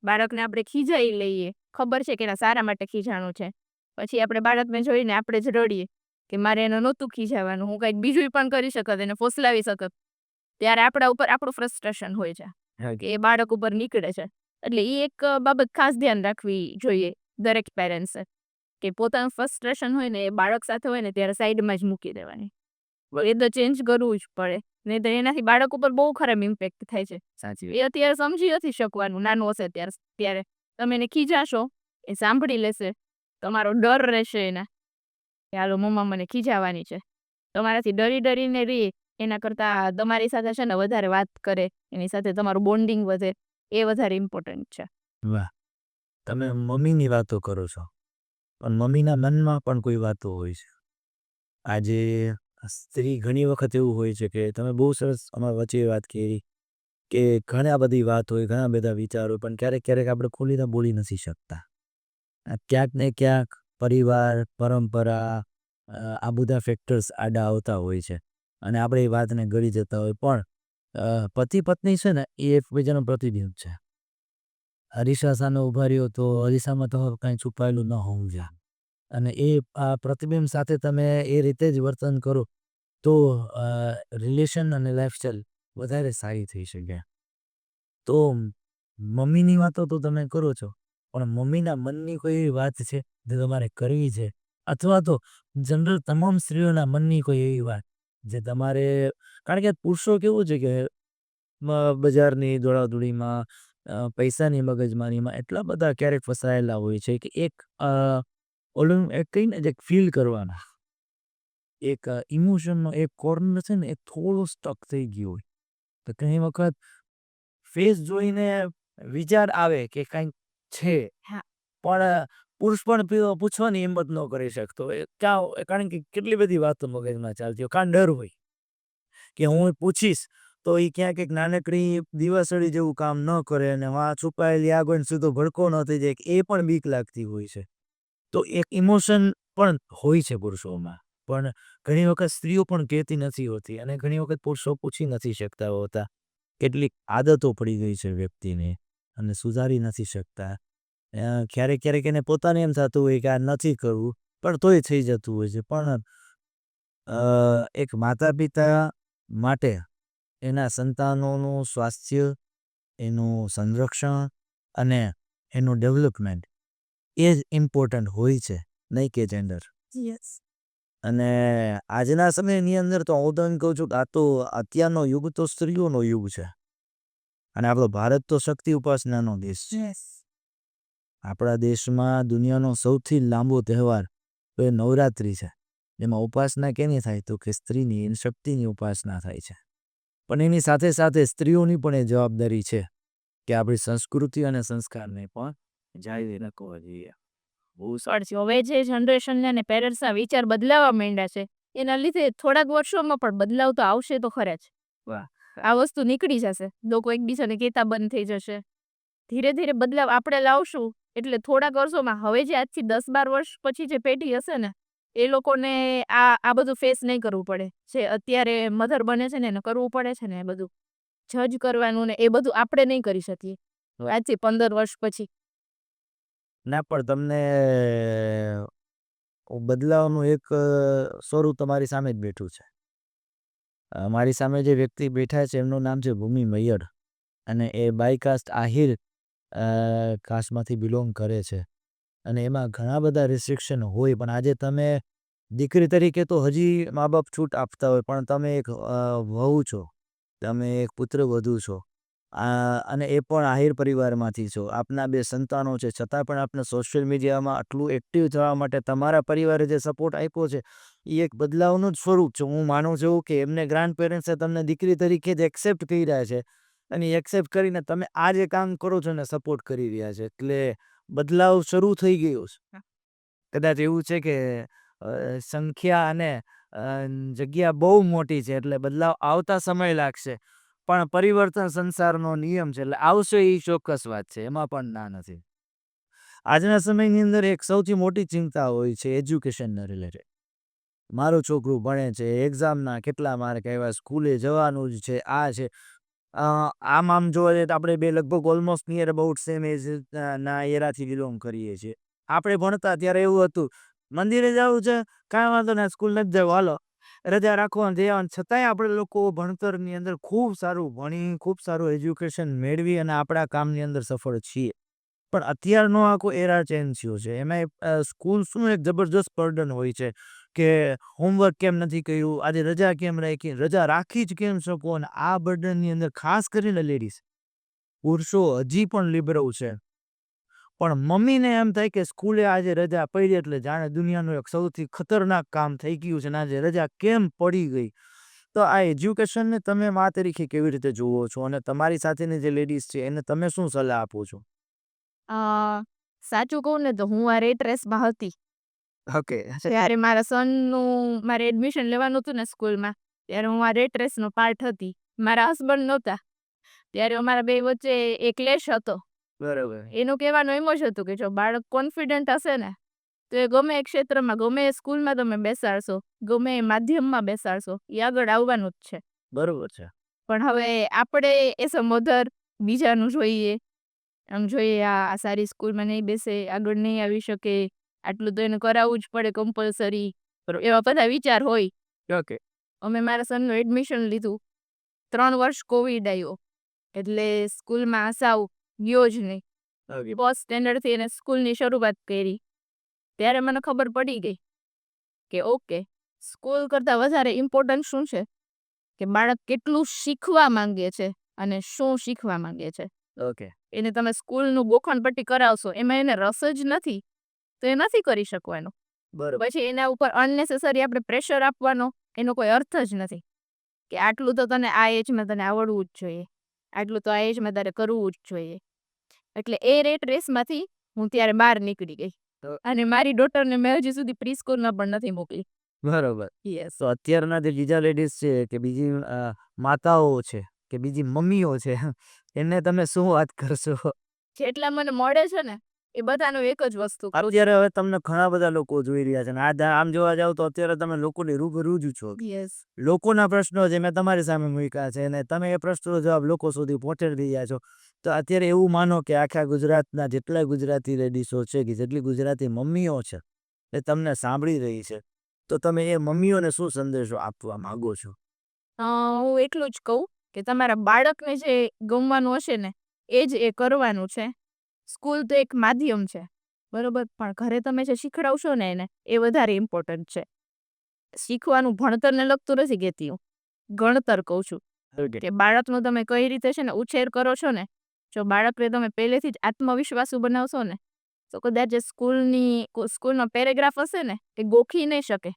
બાળકને આપણે ખીજાઈ લઈએ, ખબર છે કે એના સારા માટે ખીજાણું છે, પછી આપણે બાળકને જોઈને આપણે જ રડીએ કે મારે એને નહોતું ખીજાવાનું, હું કંઈક બીજું પણ કરી શકત, એને ફોસલાવી શકત. ત્યારે આપણા ઉપર આપણું ફ્રસ્ટ્રેશન હોય છે કે એ બાળક ઉપર નીકળે છે. એટલે એ એક બાબત ખાસ ધ્યાન રાખવી જોઈએ દરેક પેરેન્ટ્સે. કે પોતાનું ફ્રસ્ટ્રેશન હોય ને એ બાળક સાથે હોય ને ત્યારે સાઈડમાં જ મૂકી દેવાની. એ તો ચેન્જ કરવું જ પડે. નહીં તો એનાથી બાળક ઉપર બહુ ખરાબ ઇમ્પેક્ટ થાય છે. સાચી એ અત્યારે સમજી નથી શકવાનું, નાનું હશે ત્યારે. તમે એને ખીજાશો, એ સાંભળી લેશે. તમારો ડર રહેશે એના કે હાલો મમ્મા મને ખીજાવાની છે. તમારાથી ડરીને રહે એના કરતાં તમારી સાથે છે ને વધારે વાત કરે, એની સાથે તમારું બોન્ડિંગ વધે, એ વધારે ઇમ્પોર્ટન્ટ છે. વાહ! તમે મમ્મીની વાતો કરો છો, પણ મમ્મીના મનમાં પણ કોઈ વાતો હોય છે. આજે સ્ત્રી ઘણી વખત એવું હોય છે કે તમે બહુ સરસ અમારા વચ્ચે વાત કરી કે ઘણા બધી વાત હોય, ઘણા બધા વિચારો, પણ ક્યારેક આપણે ખુલીને બોલી નથી શકતા. ક્યાંક ને ક્યાંક પરિવાર, પરંપરા, આ બધા ફેક્ટર્સ આડા આવતા હોય છે અને આપણે એ વાતને ગળી જતા હોય. પણ પતિ પત્ની છે ને એ એકબીજાનું પ્રતિબિંબ છે. અરીસા સામે ઊભા રહ્યો તો અરીસામાં તો કાંઈ છુપાયેલું ન હોવું જોઈએ અને એ પ્રતિબિંબ સાથે તમે એ રીતે જ વર્તન કરો તો રિલેશન અને લાઈફસ્ટાઈલ વધારે સારી થઈ શકે. તો મમ્મીની વાતો તો તમે કરો છો, પણ મમ્મીના મનની કોઈ એવી વાત છે જે તમારે કરવી છે, અથવા તો જનરલ તમામ સ્ત્રીઓના મનની કોઈ એવી વાત જે તમારે, કારણ કે પુરુષો કેવું છે કે બજારની દોડાદોડીમાં, પૈસાની મગજમારીમાં એટલા બધા ક્યારેક ફસાયેલા હોય છે કે એક ઓલું એક કહીને જે ફીલ કરવાના એક ઇમોશનનો એક કોર્નર છે ને એ થોડો સ્ટક થઈ ગયો હોય તો ઘણી વખત ફેસ જોઈને વિચાર આવે કે કંઈક છે, હા. પણ પુરુષ પણ પૂછવાની હિંમત ન કરી શકતો હોય. કારણ કે કેટલી બધી વાતો મગજમાં ચાલતી હોય, કાં ડર હોય કે હું પૂછીશ તો એ ક્યાંક એક નાનકડી દીવાસળી જેવું કામ ન કરે અને વાં છુપાયેલી આગ હોય ને સીધો ભડકો ન થઈ જાય, એ પણ બીક લાગતી હોય છે. તો એક ઇમોશન પણ હોય છે પુરુષોમાં, પણ ઘણી વખત સ્ત્રીઓ પણ કહેતી નથી હોતી અને ઘણી વખત પુરુષો પૂછી નથી શકતા હોતા. કેટલીક આદતો પડી ગઈ છે વ્યક્તિને અને સુધારી નથી શકતા. ક્યારેક એને પોતાને એમ થતું હોય કે આ નથી કરવું, પણ તોય થઈ જતું હોય છે. પણ એક માતા પિતા માટે એના સંતાનોનું સ્વાસ્થ્ય, એનું સંરક્ષણ અને એનું ડેવલપમેન્ટ એ જ ઇમ્પોર્ટન્ટ હોય છે, નહીં કે જેન્ડર. યસ. અને આજના સમયની અંદર તો હું તો એમ કહું છું કે આ તો અત્યારનો યુગ તો સ્ત્રીઓનો યુગ છે અને આપણો ભારત તો શક્તિ ઉપાસનાનો દેશ છે. યસ. આપણા દેશમાં દુનિયાનો સૌથી લાંબો તહેવાર તો એ નવરાત્રિ છે, જેમાં ઉપાસના કેની થાય તો કે સ્ત્રીની અને શક્તિની ઉપાસના થાય છે. પણ એની સાથે સાથે સ્ત્રીઓની પણ એ જવાબદારી છે કે આપણી સંસ્કૃતિ અને સંસ્કારને પણ જાળવી રાખવા જોઈએ. બહુ પણ હવે જે જનરેશનને ને પેરેન્ટ્સના વિચાર બદલાવા માંડ્યા છે, એના લીધે થોડાક વર્ષોમાં પણ બદલાવ તો આવશે તો ખરા જ. વાહ! આ વસ્તુ નીકળી જશે. લોકો એકબીજાને કહેતા બંધ થઈ જશે. ધીરે ધીરે બદલાવ આપણે લાવશું એટલે થોડાક વર્ષોમાં, હવે જે આજથી 10-12 વર્ષ પછી જે પેઢી હશે ને, એ લોકોને આ બધું ફેસ નહીં કરવું પડે. જે અત્યારે મધર બને છે ને એને કરવું પડે છે ને એ બધું જજ કરવાનું ને એ બધું આપણે નહીં કરી શકીએ. આજથી 15 વર્ષ પછી. ના, પણ તમને બદલાવનું એક સ્વરૂપ તમારી સામે જ બેઠું છે. મારી સામે જે વ્યક્તિ બેઠા છે એમનું નામ છે ભૂમિ મૈયર અને એ બાયકાસ્ટ આહિર કાસ્ટમાંથી બિલોંગ કરે છે અને એમાં ઘણા બધા રિસ્ટ્રિક્શન હોય. પણ આજે તમે દીકરી તરીકે તો હજી મા બાપ છૂટ આપતા હોય, પણ તમે એક વહુ છો, તમે એક પુત્રવધુ છો, અને એ પણ આહિર પરિવારમાંથી છો. આપના 2 સંતાનો છે, છતાં પણ આપને સોશિયલ મીડિયામાં આટલું એક્ટિવ થવા માટે તમારા પરિવારે જે સપોર્ટ આપ્યો છે એ એક બદલાવનું જ સ્વરૂપ છે. હું માનું છું કે એમને ગ્રાન્ડ પેરેન્ટ્સે તમને દીકરી તરીકે જ એક્સેપ્ટ કર્યા છે અને એક્સેપ્ટ કરીને તમે આ જે કામ કરો છો ને સપોર્ટ કરી રહ્યા છે, એટલે બદલાવ શરૂ થઈ ગયો છે. કદાચ એવું છે કે સંખ્યા અને જગ્યા બહુ મોટી છે એટલે બદલાવ આવતા સમય લાગશે, પણ પરિવર્તન સંસારનો નિયમ છે એટલે આવશે એ ચોક્કસ વાત છે, એમાં પણ ના નથી. આજના સમયની અંદર એક સૌથી મોટી ચિંતા હોય છે એજ્યુકેશનને રિલેટેડ. મારું છોકરું ભણે છે, એક્ઝામના કેટલા માર્ક આવ્યા, સ્કૂલે જવાનું જ છે, આ છે. આમ જોવા જઈએ તો આપણે બે લગભગ ઓલમોસ્ટ નિયર અબાઉટ સેમ એજ ના એરાથી બિલોંગ કરીએ છીએ. આપણે ભણતા ત્યારે એવું હતું, મંદિરે જવું છે, કાંઈ વાંધો ના, સ્કૂલ નથી જવું, હાલો રજા રાખવાનું જવાનું. છતાંય આપણે લોકો ભણતરની અંદર ખૂબ સારું ભણી, ખૂબ સારું એજ્યુકેશન મેળવી અને આપણા કામની અંદર સફળ છીએ. પણ અત્યારનો આખો એરા ચેન્જ થયો છે. એમાંય સ્કૂલ્સનું એક જબરજસ્ત બર્ડન હોય છે કે હોમવર્ક કેમ નથી કર્યું, આજે રજા કેમ રાખી, રજા રાખી જ કેમ શકો. અને આ બર્ડનની અંદર ખાસ કરીને લેડીઝ, પુરુષો હજી પણ લિબરલ છે. પણ મમ્મીને એમ થાય કે સ્કૂલે આજે રજા પડી એટલે જાણે દુનિયાનું એક સૌથી ખતરનાક કામ થઈ ગયું છે ને આજે રજા કેમ પડી ગઈ. તો આ એજ્યુકેશનને તમે મા તરીકે કેવી રીતે જુઓ છો અને તમારી સાથેની જે લેડીઝ છે એને તમે શું સલાહ આપો છો? સાચું કહું ને તો હું આ રેટ રેસમાં હતી. ઓકે. જ્યારે મારા સનનું મારે એડમિશન લેવાનું હતું ને સ્કૂલમાં, ત્યારે હું આ રેટ રેસનો પાર્ટ હતી. મારા હસબન્ડ નહોતા. ત્યારે અમારા બે વચ્ચે એક ક્લેશ હતો. બરાબર. એનું કહેવાનું એમ જ હતું કે જો બાળક કોન્ફિડન્ટ હશે ને તો એ ગમે એ ક્ષેત્રમાં, ગમે એ સ્કૂલમાં તમે બેસાડશો, ગમે એ માધ્યમમાં બેસાડશો, એ આગળ આવવાનું જ છે. બરોબર છે. પણ હવે આપણે એઝ અ મધર બીજાનું જોઈએ, આમ જોઈએ આ સારી સ્કૂલમાં નહીં બેસે, આગળ નહીં આવી શકે, આટલું તો એને કરાવવું જ પડે કમ્પલસરી, એવા બધા વિચાર હોય. ઓકે. અમે મારા સનનું એડમિશન લીધું, 3 વર્ષ કોવિડ આવ્યો એટલે સ્કૂલમાં સાવ ગયો જ નહીં. ઓકે. ફર્સ્ટ સ્ટેન્ડર્ડથી એને સ્કૂલની શરૂઆત કરી. ત્યારે મને ખબર પડી ગઈ કે ઓકે, સ્કૂલ કરતાં વધારે ઇમ્પોર્ટન્ટ શું છે કે બાળક કેટલું શીખવા માંગે છે અને શું શીખવા માંગે છે. ઓકે. એને તમે સ્કૂલનું ગોખણપટ્ટી કરાવશો, એમાં એને રસ જ નથી તો એ નથી કરી શકવાનો. બરોબર. પછી એના ઉપર અનનેસેસરી આપણે પ્રેશર આપવાનો એનો કોઈ અર્થ જ નથી કે આટલું તો તને આ એજમાં તને આવડવું જ જોઈએ, આટલું તો આ એજમાં તારે કરવું જ જોઈએ. એટલે એ રેટ રેસમાંથી હું ત્યારે બહાર નીકળી ગઈ તો અને મારી ડોટરને મેં હજી સુધી પ્રી સ્કૂલમાં પણ નથી મોકલી. બરોબર. યસ. તો અત્યારના જે બીજા લેડીઝ છે કે બીજી માતાઓ છે કે બીજી મમ્મીઓ છે એને તમે શું વાત કરશો? જેટલા મને મળે છે ને એ બધાનું એક જ વસ્તુ કહું છું. અત્યારે હવે તમને ઘણા બધા લોકો જોઈ રહ્યા છે ને આમ જોવા જાવ તો અત્યારે તમે લોકોની રૂબરૂ જ છો. યસ. લોકોના પ્રશ્નો જે મેં તમારી સામે મૂક્યા છે અને તમે એ પ્રશ્નનો જવાબ લોકો સુધી પહોંચાડી રહ્યા છો. તો અત્યારે એવું માનો કે આખા ગુજરાતના જેટલા ગુજરાતી લેડીઝો છે કે જેટલી ગુજરાતી મમ્મીઓ છે એ તમને સાંભળી રહી છે, તો તમે એ મમ્મીઓને શું સંદેશો આપવા માંગો છો? હું એટલું જ કહું કે તમારા બાળકને જે ગમવાનું હશે ને એ જ એ કરવાનું છે. સ્કૂલ તો એક માધ્યમ છે, બરોબર, પણ ઘરે તમે જે શીખડાવશો ને એને એ વધારે ઇમ્પોર્ટન્ટ છે. શીખવાનું ભણતરને લગતું નથી કહેતી હું, ગણતર કહું છું કે બાળકનો તમે કઈ રીતે છે ને ઉછેર કરો છો ને, જો બાળકને તમે પહેલેથી જ આત્મવિશ્વાસુ બનાવશો ને તો કદાચ જે સ્કૂલનો પેરેગ્રાફ હશે ને એ ગોખી નહીં શકે,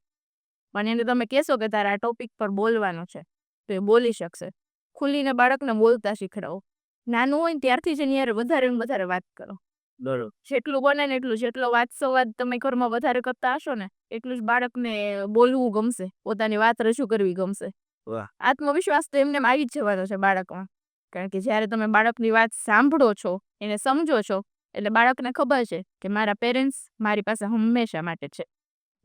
પણ એને તમે કહેશો કે તારે આ ટોપિક પર બોલવાનું છે તો એ બોલી શકશે. ખુલીને બાળકને બોલતા શીખડાવો. નાનું હોય ને ત્યારથી જ એની હારે વધારે ને વધારે વાત કરો. બરોબર. જેટલું બને ને એટલું, જેટલો વાત સંવાદ તમે ઘરમાં વધારે કરતા હશો ને એટલું જ બાળકને બોલવું ગમશે, પોતાની વાત રજૂ કરવી ગમશે. વાહ. આત્મવિશ્વાસ તો એમને આવી જ જવાનો છે બાળકમાં, કારણ કે જ્યારે તમે બાળકની વાત સાંભળો છો, એને સમજો છો, એટલે બાળકને ખબર છે કે મારા પેરેન્ટ્સ મારી પાસે હંમેશા માટે છે,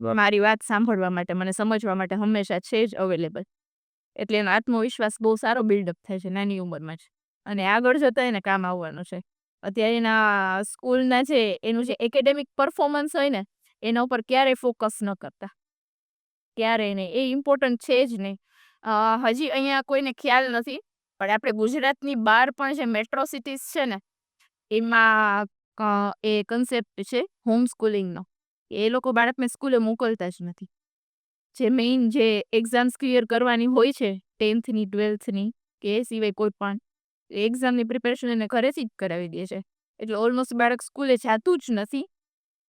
વાહ. મારી વાત સાંભળવા માટે, મને સમજવા માટે હંમેશા છે જ અવેલેબલ. એટલે એનો આત્મવિશ્વાસ બહુ સારો બિલ્ડઅપ થાય છે નાની ઉંમરમાં જ, અને આગળ જતા એને કામ આવવાનું છે. અત્યારે એના સ્કૂલના એનું જે એકેડેમિક પરફોર્મન્સ હોય ને એના ઉપર ક્યારેય ફોકસ ન કરતા, ક્યારેય નહીં, એ ઇમ્પોર્ટન્ટ છે જ નહીં. હજી અહીંયા કોઈને ખ્યાલ નથી પણ આપણે ગુજરાતની બહાર પણ જે મેટ્રો સિટીઝ છે ને એમાં એ કન્સેપ્ટ છે હોમ સ્કૂલિંગનો. એ લોકો બાળકને સ્કૂલે મોકલતા જ નથી. જે મેઇન જે એક્ઝામ્સ ક્લિયર કરવાની હોય છે 10th ની 12thની કે એ સિવાય કોઈ પણ એક્ઝામની પ્રિપેરેશન એને ઘરેથી જ કરાવી દે છે. એટલે ઓલમોસ્ટ બાળક સ્કૂલે જતું જ નથી.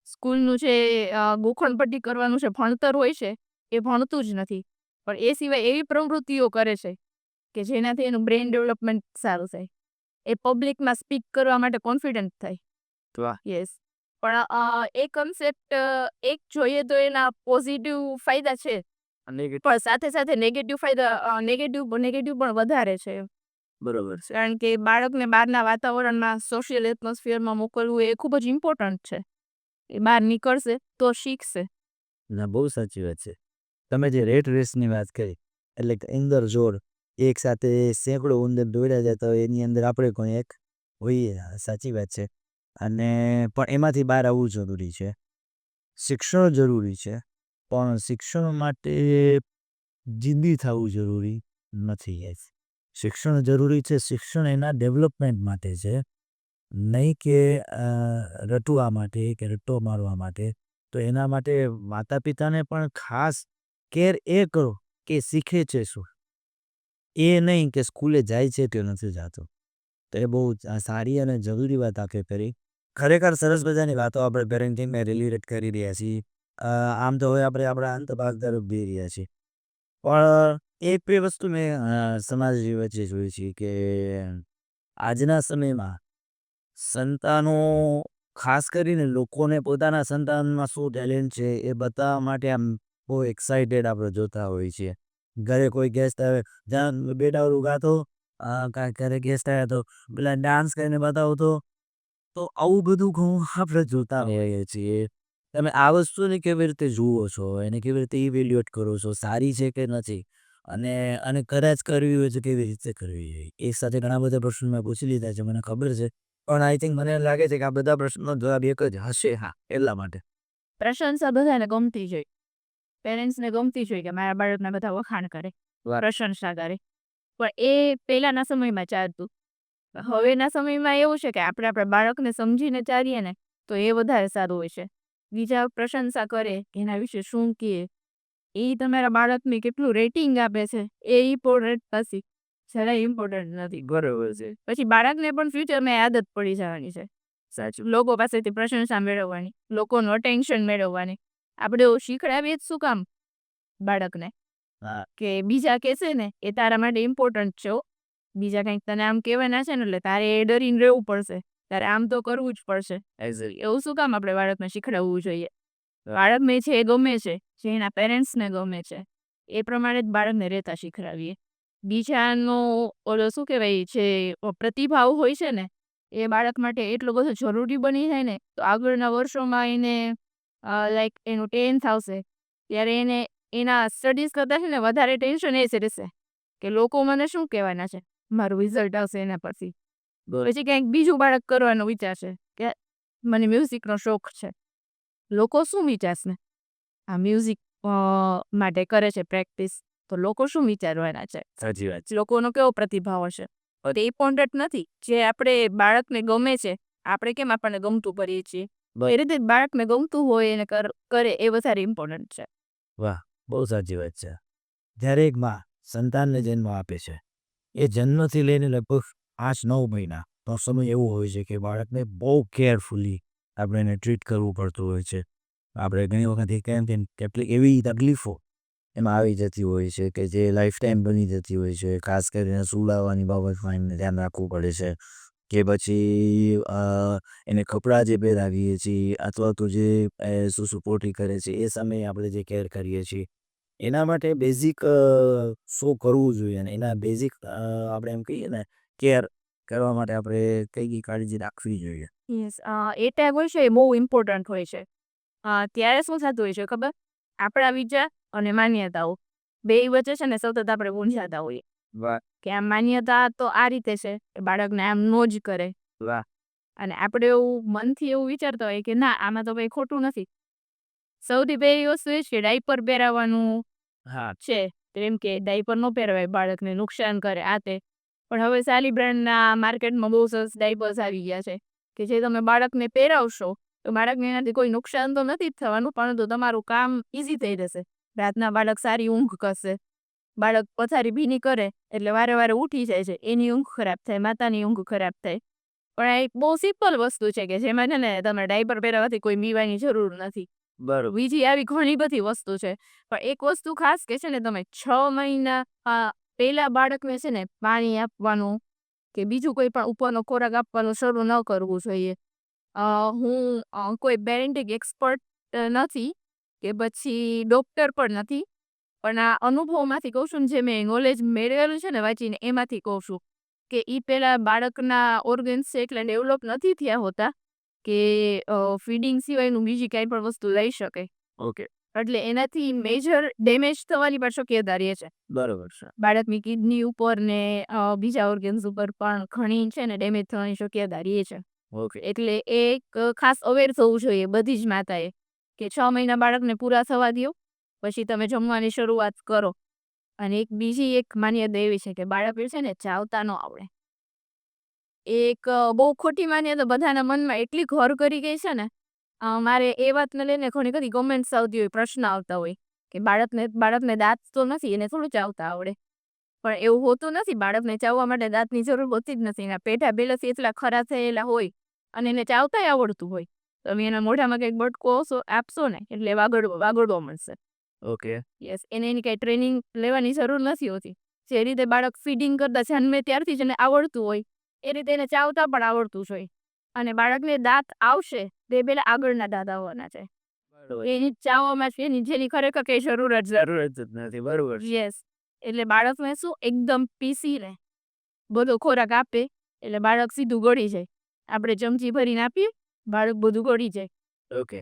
સ્કૂલનું જે ગોખણપટ્ટી કરવાનું છે, ભણતર હોય છે એ ભણતું જ નથી, પણ એ સિવાય એવી પ્રવૃત્તિઓ કરે છે કે જેનાથી એનું બ્રેઇન ડેવલપમેન્ટ સારું થાય, એ પબ્લિકમાં સ્પીક કરવા માટે કોન્ફિડન્ટ થાય. વાહ. યસ. પણ એ કન્સેપ્ટ એક જોઈએ તો એના પોઝિટિવ ફાયદા છે, પણ સાથે સાથે નેગેટિવ પણ વધારે છે. બરોબર છે. કારણ કે બાળકને બહારના વાતાવરણમાં, સોશિયલ એટમોસ્ફિયરમાં મોકલવું એ ખૂબ જ ઇમ્પોર્ટન્ટ છે. એ બહાર નીકળશે તો શીખશે. ના, બહુ સાચી વાત છે. તમે જે રેટ રેસની વાત કરી એટલે કે ઇંદર જોડ એક સાથે સેંકડો ઉંદર દોડ્યા જતા હોય એની અંદર આપણે કોઈ એક હોઈએ, સાચી વાત છે. અને પણ એમાંથી બહાર આવવું જરૂરી છે. શિક્ષણ જરૂરી છે, પણ શિક્ષણ માટે જિદ્દી થવું જરૂરી નથી. શિક્ષણ જરૂરી છે, શિક્ષણ એના ડેવલપમેન્ટ માટે છે. નહીં કે રટવા માટે કે રટ્ટો મારવા માટે. તો એના માટે માતા-પિતાને પણ ખાસ કેર એ કરો કે શીખે છે શું? એ નહીં કે સ્કૂલે જાય છે કે નથી જાતો. તો એ બહુ સારી અને જરૂરી વાત આપે કરી. ખરેખર સરસ મજાની વાતો આપણે પેરેન્ટિંગને રિલેટેડ કરી રહ્યા છીએ. આમ તો હવે આપણે આપણા અંત ભાગ તરફ જઈ રહ્યા છીએ. પણ એક બે વસ્તુ મેં સમાજ વચ્ચે જોઈ છે કે આજના સમયમાં સંતાનો ખાસ કરીને લોકોને પોતાના સંતાનમાં શું ટેલેન્ટ છે એ બતાવવા માટે આમ બહુ એક્સાઇટેડ આપણે જોતા હોઈએ છીએ. ઘરે કોઈ ગેસ્ટ આવે, "જા બેટા ઓલું ગાતો." ઘરે ગેસ્ટ આવ્યા તો પેલા ડાન્સ કરીને બતાવો તો આવું બધું ઘણું આપણે જોતા હોઈએ છીએ. તમે આ વસ્તુને કેવી રીતે જુઓ છો? એને કેવી રીતે ઇવેલ્યુએટ કરો છો? સારી છે કે નથી? અને કદાચ કરવી હોય તો કેવી રીતે કરવી જોઈએ? એક સાથે ઘણા બધા પ્રશ્નો મેં પૂછી લીધા છે, મને ખબર છે. પણ આઈ થિંક મને લાગે છે કે આ બધા પ્રશ્નનો જવાબ એક જ હશે. હા, એટલા માટે. પ્રશંસા બધાને ગમતી જ હોય. પેરેન્ટ્સને ગમતી જ હોય કે મારા બાળકના બધા વખાણ કરે, પ્રશંસા કરે. પણ એ પહેલાના સમયમાં ચાલતું. હવેના સમયમાં એવું છે કે આપણે આપણા બાળકને સમજીને ચાલીએ ને તો એ વધારે સારું હોય છે. બીજા પ્રશંસા કરે, એના વિશે શું કહે, એ તમારા બાળકને કેટલું રેટિંગ આપે છે એ ઇમ્પોર્ટન્ટ નથી. જરાય ઇમ્પોર્ટન્ટ નથી. બરોબર છે. પછી બાળકને પણ ફ્યુચરમાં આદત પડી જવાની છે. સાચું. લોકો પાસેથી પ્રશંસા મેળવવાની, લોકોનું અટેન્શન મેળવવાની. આપણે એવું શીખડાવીએ જ શું કામ બાળકને હા, કે બીજા કહેશે ને એ તારા માટે ઇમ્પોર્ટન્ટ છે હો. બીજા કંઈક તને આમ કહેવાના છે ને એટલે તારે એ ડરીને રહેવું પડશે. તારે આમ તો કરવું જ પડશે. એવું શું કામ આપણે બાળકને શીખડાવવું જોઈએ? બાળકને છે એ ગમે છે, જે એના પેરેન્ટ્સને ગમે છે એ પ્રમાણે જ બાળકને રહેતા શીખડાવીએ. બીજાનો ઓલો શું કહેવાય છે પ્રતિભાવ હોય છે ને એ બાળક માટે એટલો બધો જરૂરી બની જાય ને તો આગળના વર્ષોમાં એને લાઈક એનું 10th આવશે ત્યારે એને એના સ્ટડીઝ કરતાં છે ને વધારે ટેન્શન એ જ રહેશે કે લોકો મને શું કહેવાના છે, મારું રિઝલ્ટ આવશે એના પરથી. પછી કંઈક બીજું બાળક કરવાનો વિચારશે કે મને મ્યુઝિકનો શોખ છે, લોકો શું વિચારશે, આ મ્યુઝિક માટે કરે છે પ્રેક્ટિસ, તો લોકો શું વિચારવાના છે. સાચી વાત છે. લોકોનો કેવો પ્રતિભાવ હશે. તે ઇમ્પોર્ટન્ટ નથી. જે આપણે બાળકને ગમે છે, આપણે કેમ આપણને ગમતું કરીએ છીએ એ રીતે જ બાળકને ગમતું હોય એને કરે એ વધારે ઇમ્પોર્ટન્ટ છે. વાહ! બહુ સાચી વાત છે. જ્યારે એક માં સંતાનને જન્મ આપે છે, એ જન્મથી લઈને લગભગ 8-9 મહિનાનો સમય એવો હોય છે કે બાળકને બહુ કેરફુલી આપણે એને ટ્રીટ કરવું પડતું હોય છે. આપણે ઘણી વખત કેમ કે કેટલીક એવી તકલીફો એમાં આવી જતી હોય છે કે જે લાઈફ ટાઈમ બની જતી હોય છે. ખાસ કરીને સુલાવવાની બાબતમાં એમને ધ્યાન રાખવું પડે છે કે પછી એને કપડાં જે પહેરાવીએ છીએ અથવા તો જે સુસુપોટી કરે છે એ સમયે આપણે જે કેર કરીએ છીએ એના માટે બેઝિક શું કરવું જોઈએ અને એના બેઝિક આપણે એમ કહીએ ને કેર કરવા માટે આપણે કઈ કઈ કાળજી રાખવી જોઈએ. યસ, એ ટેગ હોય છે એ બહુ ઇમ્પોર્ટન્ટ હોય છે. ત્યારે શું થતું હોય છે ખબર? આપણા વિચાર અને માન્યતાઓ બે વચ્ચે છે ને સતત આપણે મૂંઝાતા હોઈએ વાહ, કે આ માન્યતા તો આ રીતે છે કે બાળકને આમ નો જ કરે, વાહ, અને આપણે એવું મનથી એવું વિચારતા હોઈએ કે ના આમાં તો કંઈ ખોટું નથી. સૌથી પહેલી વસ્તુ એ છે કે ડાયપર પહેરાવવાનું હા, છે. એમ કે ડાયપર ન પહેરવાય, બાળકને નુકસાન કરે આ તે. પણ હવે સાલી બ્રાન્ડના માર્કેટમાં બહુ સરસ ડાયપર્સ આવી ગયા છે કે જે તમે બાળકને પહેરાવશો તો બાળકને એનાથી કોઈ નુકસાન તો નથી જ થવાનું, પરંતુ તમારું કામ ઇઝી થઈ જશે. રાતના બાળક સારી ઊંઘ કરશે. બાળક પથારી ભીની કરે એટલે વારે વારે ઉઠી જાય છે, એની ઊંઘ ખરાબ થાય, માતાની ઊંઘ ખરાબ થાય. પણ આ એક બહુ સિમ્પલ વસ્તુ છે કે જેમાં છે ને તમે ડાયપર પહેરાવવાથી કોઈ બીવાની જરૂર નથી. બરોબર. બીજી આવી ઘણી બધી વસ્તુ છે. પણ એક વસ્તુ ખાસ કે છે ને તમે 6 મહિના પહેલા બાળકને છે ને પાણી આપવાનું કે બીજું કોઈ પણ ઉપરનો ખોરાક આપવાનું શરૂ ન કરવું જોઈએ. હું કોઈ પેરેન્ટિંગ એક્સપર્ટ નથી કે પછી ડૉક્ટર પણ નથી. પણ આ અનુભવમાંથી કહું છું ને, જે મેં નોલેજ મેળવેલું છે ને વાંચીને એમાંથી કહું છું કે એ પહેલાં બાળકના ઓર્ગન્સ છે એટલે ડેવલપ નથી થયા હોતા કે ફીડિંગ સિવાયનું બીજી કાંઈ પણ વસ્તુ લઈ શકે. ઓકે, એટલે એનાથી મેજર ડેમેજ થવાની પણ શક્યતા રહે છે. બરોબર છે. બાળકની કિડની ઉપર ને બીજા ઓર્ગન્સ ઉપર પણ ઘણી છે ને ડેમેજ થવાની શક્યતા રહે છે. ઓકે, એટલે એ એક ખાસ અવેર થવું જોઈએ બધી જ માતાએ કે 6 મહિના બાળકને પૂરા થવા દ્યો, પછી તમે જમવાની શરૂઆત કરો. અને એક બીજી એક માન્યતા એવી છે કે બાળકને છે ને ચાવતા ન આવડે. એક બહુ ખોટી માનીએ તો બધાના મનમાં એટલી ઘર કરી ગઈ છે ને, મારે એ વાતને લઈને ઘણી બધી કમેન્ટ્સ આવતી હોય, પ્રશ્ન આવતા હોય કે બાળકને દાંત તો નથી, એને થોડું ચાવતા આવડે. પણ એવું હોતું નથી. બાળકને ચાવવા માટે દાંતની જરૂર હોતી જ નથી. એના પેઢા પહેલેથી એટલા ખરા થયેલા હોય અને એને ચાવતાય આવડતું હોય. તમે એના મોઢામાં કંઈક બટકો આપશો ને એટલે વાગડવો મળશે. ઓકે. યસ, એને એની કાંઈ ટ્રેનિંગ લેવાની જરૂર નથી હોતી. જે રીતે બાળક ફીડિંગ કરતા જન્મે ત્યારથી જ એને આવડતું હોય એ રીતે એને ચાવતા પણ આવડતું જ હોય. અને બાળકને દાંત આવશે તે પહેલા આગળના દાંત આવવાના છે. તો બરોબર. એની ચાવવામાં છે જેની ખરેખર કઈ જરૂર જ નથી. બરોબર. યસ. એટલે બાળકને શું એકદમ પીસીને બધો ખોરાક આપે એટલે બાળક સીધું ગળી જાય. આપણે ચમચી ભરીને આપીએ, બાળક બધું ગળી જાય. ઓકે.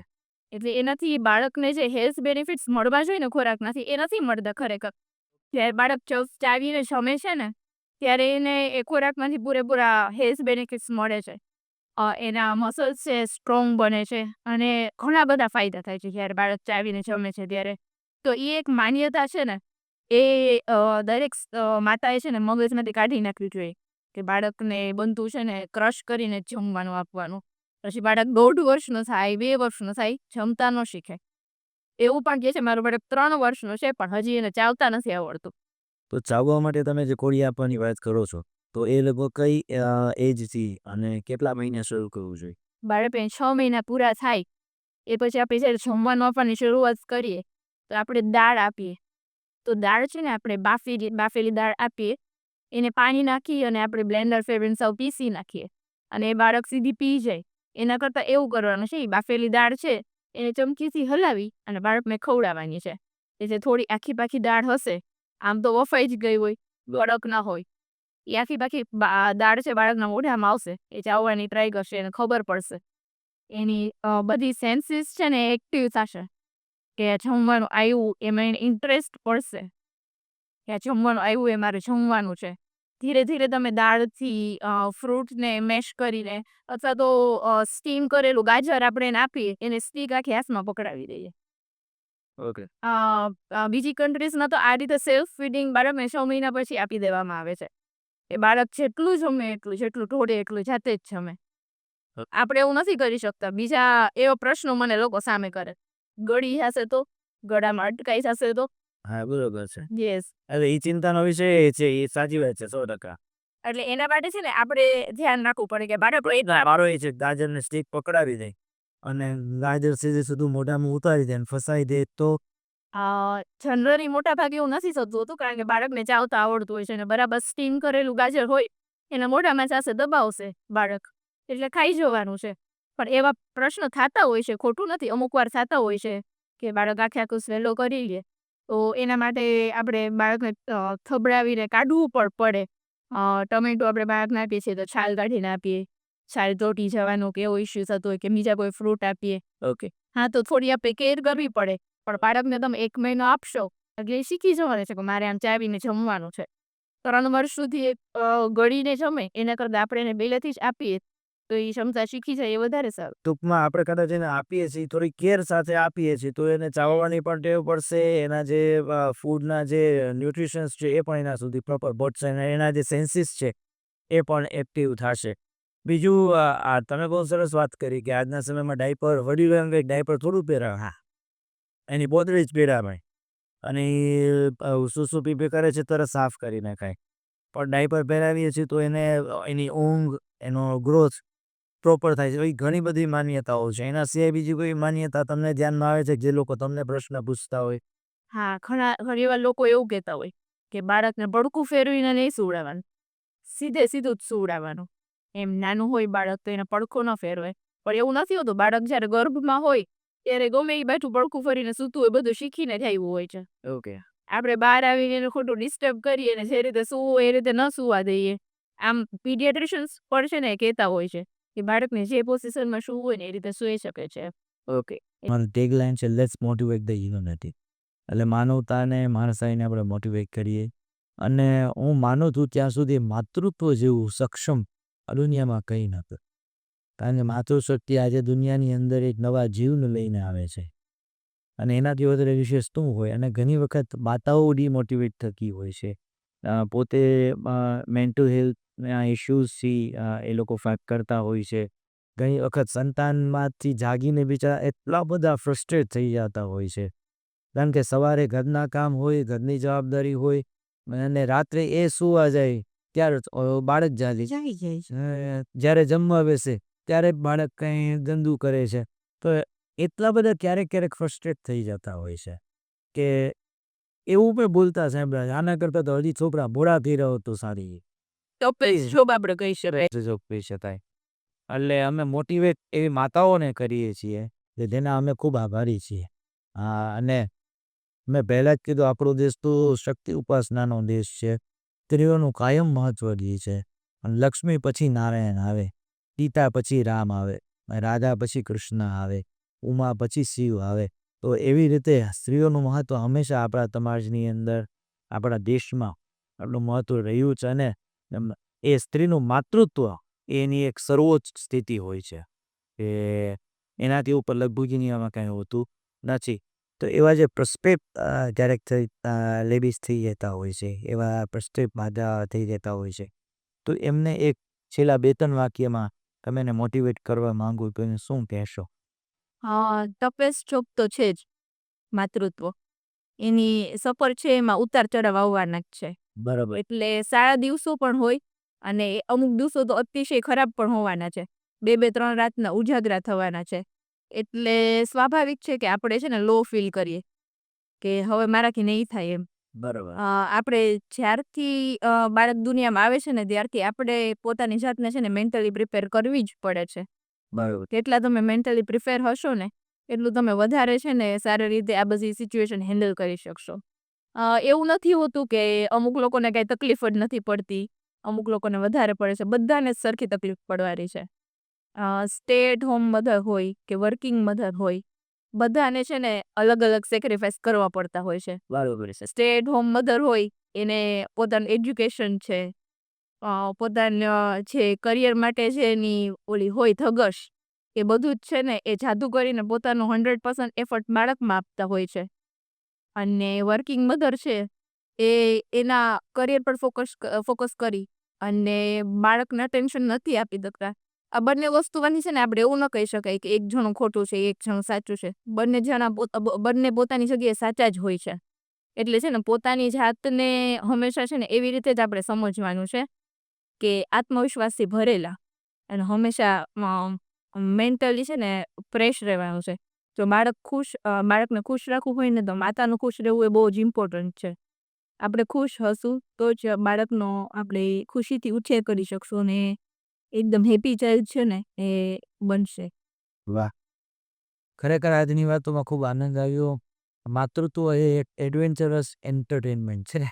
એટલે એનાથી બાળકને જે હેલ્થ બેનિફિટ્સ મળવા જોઈએ ને ખોરાકમાંથી એ નથી મળતા ખરેખર. જ્યારે બાળક ચાવીને જમે છે ને ત્યારે એને એ ખોરાકમાંથી પૂરેપૂરા હેલ્થ બેનિફિટ્સ મળે છે. એના મસલ્સ છે સ્ટ્રોંગ બને છે અને ઘણા બધા ફાયદા થાય છે જ્યારે બાળક ચાવીને જમે છે ત્યારે. તો એ એક માન્યતા છે ને એ દરેક માતાએ છે ને મગજમાંથી કાઢી નાખવી જોઈએ કે બાળકને બનતું છે ને ક્રશ કરીને જ જમવાનું આપવાનું. પછી બાળક 1.5 વર્ષનો થાય, 2 વર્ષનો થાય, જમતા ન શીખે. એવું પણ કહે છે મારું બાળક 3 વર્ષનો છે પણ હજી એને ચાવતા નથી આવડતું. તો ચાવવા માટે તમે જે કોળી આપવાની વાત કરો છો, તો એ લગભગ કઈ એજથી અને કેટલા મહિને શરૂ કરવું જોઈએ? બાળકને 6 મહિના પૂરા થાય એ પછી આપણે જ્યારે જમવાનું આપવાની શરૂઆત કરીએ તો આપણે દાળ આપીએ. તો દાળ છે ને આપણે બાફેલી દાળ આપીએ. એને પાણી નાખી અને આપણે બ્લેન્ડર ફેરવીને સાવ પીસી નાખીએ અને એ બાળક સીધી પી જાય. એના કરતાં એવું કરવાનું છે, એ બાફેલી દાળ છે એને ચમચીથી હલાવી અને બાળકને ખવડાવવાની છે. એ જે થોડી આખી પાખી દાળ હશે, આમ તો વફાઈ જ ગઈ હોય, કડક ના હોય, એ આખી પાખી દાળ છે બાળકના મોઢામાં આવશે, એ ચાવવાની ટ્રાય કરશે, એને ખબર પડશે. એની બધી સેન્સીસ છે ને એક્ટિવ થશે કે જમવાનું આવ્યું, એમાં એને ઇન્ટરેસ્ટ પડશે કે આ જમવાનું આવ્યું, એ મારે જમવાનું છે. ધીરે ધીરે તમે દાળથી ફ્રૂટને મેશ કરીને અથવા તો સ્ટીમ કરેલું ગાજર આપણે એને આપીએ, એને સ્ટીક આખી હાથમાં પકડાવી દઈએ. ઓકે. બીજી કન્ટ્રીઝમાં તો આ રીતે સેલ્ફ ફીડિંગ બાળકને 6 મહિના પછી આપી દેવામાં આવે છે. એ બાળક જેટલું જમે એટલું, જેટલું ઢોળે એટલું જાતે જ જમે. આપણે એવું નથી કરી શકતા. બીજા એવા પ્રશ્નો મને લોકો સામે કરે, ગળી જશે તો, ગળામાં અટકાઈ જશે તો. હા, બરોબર છે. યસ. એ ચિંતાનો વિષય છે, એ સાચી વાત છે 100%. એટલે એના માટે છે ને આપણે ધ્યાન રાખવું પડે કે બાળક મારો એ છે ગાજરને સ્ટીક પકડાવી દે અને ગાજર સીધું મોઢામાં ઉતારી દે અને ફસાઈ દે તો જનરલી મોટા ભાગે એવું નથી થતું હોતું કારણ કે બાળકને ચાવતા આવડતું હોય છે અને બરાબર સ્ટીમ કરેલું ગાજર હોય એના મોઢામાં જશે, દબાવશે બાળક એટલે ખાઈ જવાનું છે. પણ એવા પ્રશ્ન થતા હોય છે, ખોટું નથી, અમુક વાર થતા હોય છે કે બાળક આખે આખું સ્વેલો કરી લે. તો એના માટે આપણે બાળકને થબડાવીને કાઢવું પણ પડે. ટમેટો આપણે બાળકને આપીએ છીએ તો છાલ કાઢીને આપીએ, છાલ ચોંટી જવાનો કે એવો ઇસ્યુ થતો હોય કે બીજા કોઈ ફ્રૂટ આપીએ. ઓકે. હા, તો થોડી આપણે કેર કરવી પડે. પણ બાળકને તમે 1 મહિનો આપશો એટલે એ શીખી જવાનું છે કે મારે આમ ચાવીને જમવાનું છે. 3 વર્ષ સુધી એ ગળીને જમે એના કરતાં આપણે એને પહેલેથી જ આપીએ તો એ ક્ષમતા શીખી જાય એ વધારે સારું. ટૂંકમાં આપણે કદાચ એને આપીએ છીએ, થોડી કેર સાથે આપીએ છીએ, તો એને ચાવવાની પણ ટેવ પડશે. એના જે ફૂડના જે ન્યુટ્રિશન્સ છે એ પણ એના સુધી પ્રોપર પહોંચશે અને એના જે સેન્સીસ છે એ પણ એક્ટિવ થશે. બીજું, તમે બહુ સરસ વાત કરી કે આજના સમયમાં ડાયપર, વડીલોને કંઈક ડાયપર થોડું પહેરાવે. હા, એની પોતળી જ પહેરાવાય અને એ સૂસું પીપી કરે છે તરત સાફ કરી નાખાય. પણ ડાયપર પહેરાવીએ છીએ તો એને એની ઊંઘ, એનો ગ્રોથ પ્રોપર થાય છે. એવી ઘણી બધી માન્યતાઓ છે. એના સિવાય બીજી કોઈ માન્યતા તમને ધ્યાનમાં આવે છે જે લોકો તમને પ્રશ્ન પૂછતા હોય? હા, ઘણી વાર લોકો એવું કહેતા હોય કે બાળકને પડખું ફેરવીને નહીં સુવડાવવાનું, સીધું જ સુવડાવવાનું. એમ નાનું હોય બાળક તો એને પડખું ન ફેરવાય. પણ એવું નથી હોતું. બાળક જ્યારે ગર્ભમાં હોય ત્યારે ગમે એ બાજુ પડખું ફરીને સૂતું હોય બધું શીખીને જ આવ્યું હોય છે. ઓકે. આપણે બહાર આવીને એને ખોટું ડિસ્ટર્બ કરીએ અને જે રીતે સૂવું હોય એ રીતે ન સૂવા દઈએ. આમ પીડિયાટ્રિશિયન્સ પણ છે ને એ કહેતા હોય છે કે બાળકને જે પોઝિશનમાં સૂવું હોય ને એ રીતે સૂઈ શકે છે. ઓકે. મારી ટેગલાઇન છે લેટ્સ મોટિવેટ ધ હ્યુમેનિટી. એટલે માનવતાને, માણસાઈને આપણે મોટિવેટ કરીએ. અને હું માનું છું ત્યાં સુધી માતૃત્વ જેવું સક્ષમ આ દુનિયામાં કંઈ નથી. કારણ કે માતૃશક્તિ આજે દુનિયાની અંદર એક નવા જીવને લઈને આવે છે અને એનાથી વધારે વિશેષ શું હોય? અને ઘણી વખત માતાઓ ડિમોટિવેટ થતી હોય છે પોતે મેન્ટલ હેલ્થના ઇશ્યુઝથી એ લોકો ફાઇટ કરતા હોય છે. ઘણી વખત સંતાનમાંથી જાગીને બિચારા એટલા બધા ફ્રસ્ટ્રેટ થઈ જતા હોય છે. કારણ કે સવારે ઘરના કામ હોય, ઘરની જવાબદારી હોય અને રાત્રે એ સૂવા જાય ત્યારે બાળક જાગી જાય છે. જ્યારે જમવા બેસે ત્યારે બાળક કંઈ ગંદુ કરે છે. તો એટલા બધા ક્યારેક ફ્રસ્ટ્રેટ થઈ જતા હોય છે કે એવું પણ બોલતા સાંભળ્યા છે, આના કરતાં તો હજી છોકરા ભોળા થઈ રહ્યો તો સારી જોબ આપણે કહી શકાય. જોબ કહી શકાય. એટલે અમે મોટિવેટ એવી માતાઓને કરીએ છીએ કે જેના અમે ખૂબ આભારી છીએ. અને મેં પહેલાં જ કીધું, આપણો દેશ તો શક્તિ ઉપાસનાનો દેશ છે. સ્ત્રીઓનું કાયમ મહત્વ રહે છે. અને લક્ષ્મી પછી નારાયણ આવે, સીતા પછી રામ આવે, રાધા પછી કૃષ્ણ આવે, ઉમા પછી શિવ આવે. તો એવી રીતે સ્ત્રીઓનું મહત્વ હંમેશા આપણા સમાજની અંદર, આપણા દેશમાં આટલું મહત્વ રહ્યું છે. અને એ સ્ત્રીનું માતૃત્વ એની એક સર્વોચ્ચ સ્થિતિ હોય છે કે એનાથી ઉપર લગભગ દુનિયામાં કાંઈ હોતું નથી. તો એવા જે પ્રસ્પેક્ટ ક્યારેક લેડીઝ થઈ જતા હોય છે, એવા પ્રસ્પેક્ટ માતા થઈ જતા હોય છે, તો એમને એક છેલ્લા 2-3 વાક્યમાં તમે એને મોટિવેટ કરવા માંગો તો એને શું કહેશો? ટફેસ્ટ જોબ તો છે જ માતૃત્વ. એની સફર છે, એમાં ઉતાર ચઢાવ આવવાના જ છે. બરાબર. એટલે સારા દિવસો પણ હોય અને અમુક દિવસો તો અતિશય ખરાબ પણ હોવાના છે. 2-3 રાતના ઉજાગરા થવાના છે. એટલે સ્વાભાવિક છે કે આપણે છે ને લો ફીલ કરીએ કે હવે મારાથી નહીં થાય એમ. બરાબર. આપણે જ્યારથી બાળક દુનિયામાં આવે છે ને ત્યારથી આપણે પોતાની જાતને છે ને મેન્ટલી પ્રિપેર કરવી જ પડે છે. બરાબર. જેટલા તમે મેન્ટલી પ્રિપેર હશો ને એટલું તમે વધારે છે ને સારી રીતે આ બધી સિચ્યુએશન હેન્ડલ કરી શકશો. એવું નથી હોતું કે અમુક લોકોને કાંઈ તકલીફ જ નથી પડતી, અમુક લોકોને વધારે પડે છે. બધાને જ સરખી તકલીફ પડવાની છે. સ્ટે એટ હોમ મધર હોય કે વર્કિંગ મધર હોય, બધાને છે ને અલગ અલગ સેક્રિફાઈસ કરવા પડતા હોય છે. બરાબર છે. સ્ટે એટ હોમ મધર હોય એને પોતાનું એજ્યુકેશન છે, પોતાના જે કરિયર માટે છે એની ઓલી હોય ધગશ, એ બધું જ છે ને એ જાદુ કરીને પોતાનું 100% એફર્ટ બાળકમાં આપતા હોય છે. અને વર્કિંગ મધર છે એ એના કરિયર પર ફોકસ કરી અને બાળકને ટેન્શન નથી આપી શકતા. આ બંને વસ્તુવાની છે ને આપણે એવું ન કહી શકાય કે એક જણું ખોટું છે, એક જણું સાચું છે. બંને પોતાની જગ્યાએ સાચા જ હોય છે. એટલે છે ને પોતાની જાતને હંમેશા છે ને એવી રીતે જ આપણે સમજવાનું છે કે આત્મવિશ્વાસથી ભરેલા અને હંમેશા મેન્ટલી છે ને ફ્રેશ રહેવાનું છે. જો બાળકને ખુશ રાખવું હોય ને તો માતાનું ખુશ રહેવું એ બહુ જ ઇમ્પોર્ટન્ટ છે. આપણે ખુશ હશું તો જ બાળકનો આપણે ખુશીથી ઉછેર કરી શકશું ને એકદમ હેપી ચાઇલ્ડ છે ને એ બનશે. વાહ! ખરેખર આજની વાતોમાં ખૂબ આનંદ આવ્યો. માતૃત્વ એ એક એડવેન્ચરસ એન્ટરટેનમેન્ટ છે.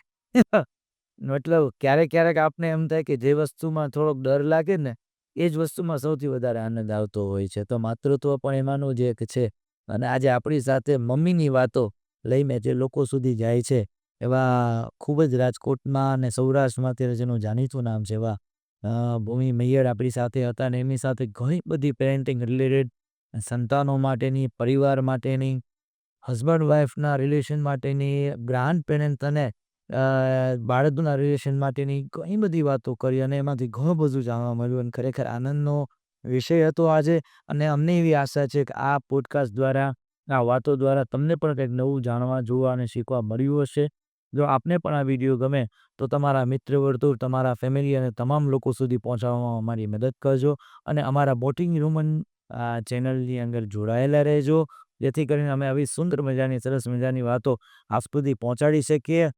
મતલબ ક્યારેક આપને એમ થાય કે જે વસ્તુમાં થોડોક ડર લાગે ને એ જ વસ્તુમાં સૌથી વધારે આનંદ આવતો હોય છે. તો માતૃત્વ પણ એમાંનું જ એક છે. અને આજે આપણી સાથે મમ્મીની વાતો લઈને જે લોકો સુધી જાય છે, એવા ખૂબ જ રાજકોટમાં અને સૌરાષ્ટ્રમાં અત્યારે જેનું જાણીતું નામ છે, એવા ભૂમિ મૈયર આપણી સાથે હતા. અને એમની સાથે ઘણી બધી પેરેન્ટિંગ રિલેટેડ, સંતાનો માટેની, પરિવાર માટેની, હસબન્ડ વાઈફના રિલેશન માટેની, ગ્રાન્ડ પેરેન્ટ અને બાળકના રિલેશન માટેની ઘણી બધી વાતો કરી અને એમાંથી ઘણું બધું જાણવા મળ્યું. અને ખરેખર આનંદનો વિષય હતો આજે. અને અમને એવી આશા છે કે આ પોડકાસ્ટ દ્વારા, આ વાતો દ્વારા તમને પણ કંઈક નવું જાણવા, જોવા અને શીખવા મળ્યું હશે. જો આપને પણ આ વિડીયો ગમે તો તમારા મિત્ર વર્તુળ, તમારા ફેમિલી અને તમામ લોકો સુધી પહોંચાડવામાં અમારી મદદ કરજો. અને અમારા બોટિંગ હ્યુમન ચેનલની અંદર જોડાયેલા રહેજો, જેથી કરીને અમે આવી સુંદર મજાની, સરસ મજાની વાતો આપ સુધી પહોંચાડી શકીએ.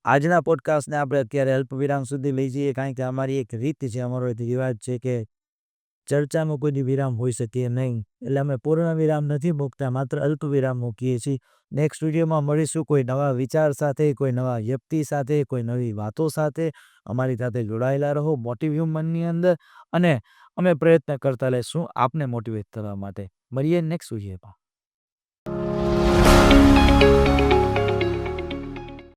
આજના પોડકાસ્ટને આપણે અત્યારે અલ્પવિરામ સુધી લઈ જઈએ, કારણ કે અમારી એક રીત છે, અમારો એક રિવાજ છે કે ચર્ચામાં કોઈ વિરામ હોઈ શકે નહીં. એટલે અમે પૂર્ણ વિરામ નથી મૂકતા, માત્ર અલ્પ વિરામ મૂકીએ છીએ. નેક્સ્ટ વિડીયોમાં મળીશું કોઈ નવા વિચાર સાથે, કોઈ નવા વ્યક્તિ સાથે, કોઈ નવી વાતો સાથે. અમારી સાથે જોડાયેલા રહો મોટિવ હ્યુમનની અંદર. અને અમે પ્રયત્ન કરતા રહીશું આપને મોટિવેટ કરવા માટે. મળીએ નેક્સ્ટ વિડીયોમાં.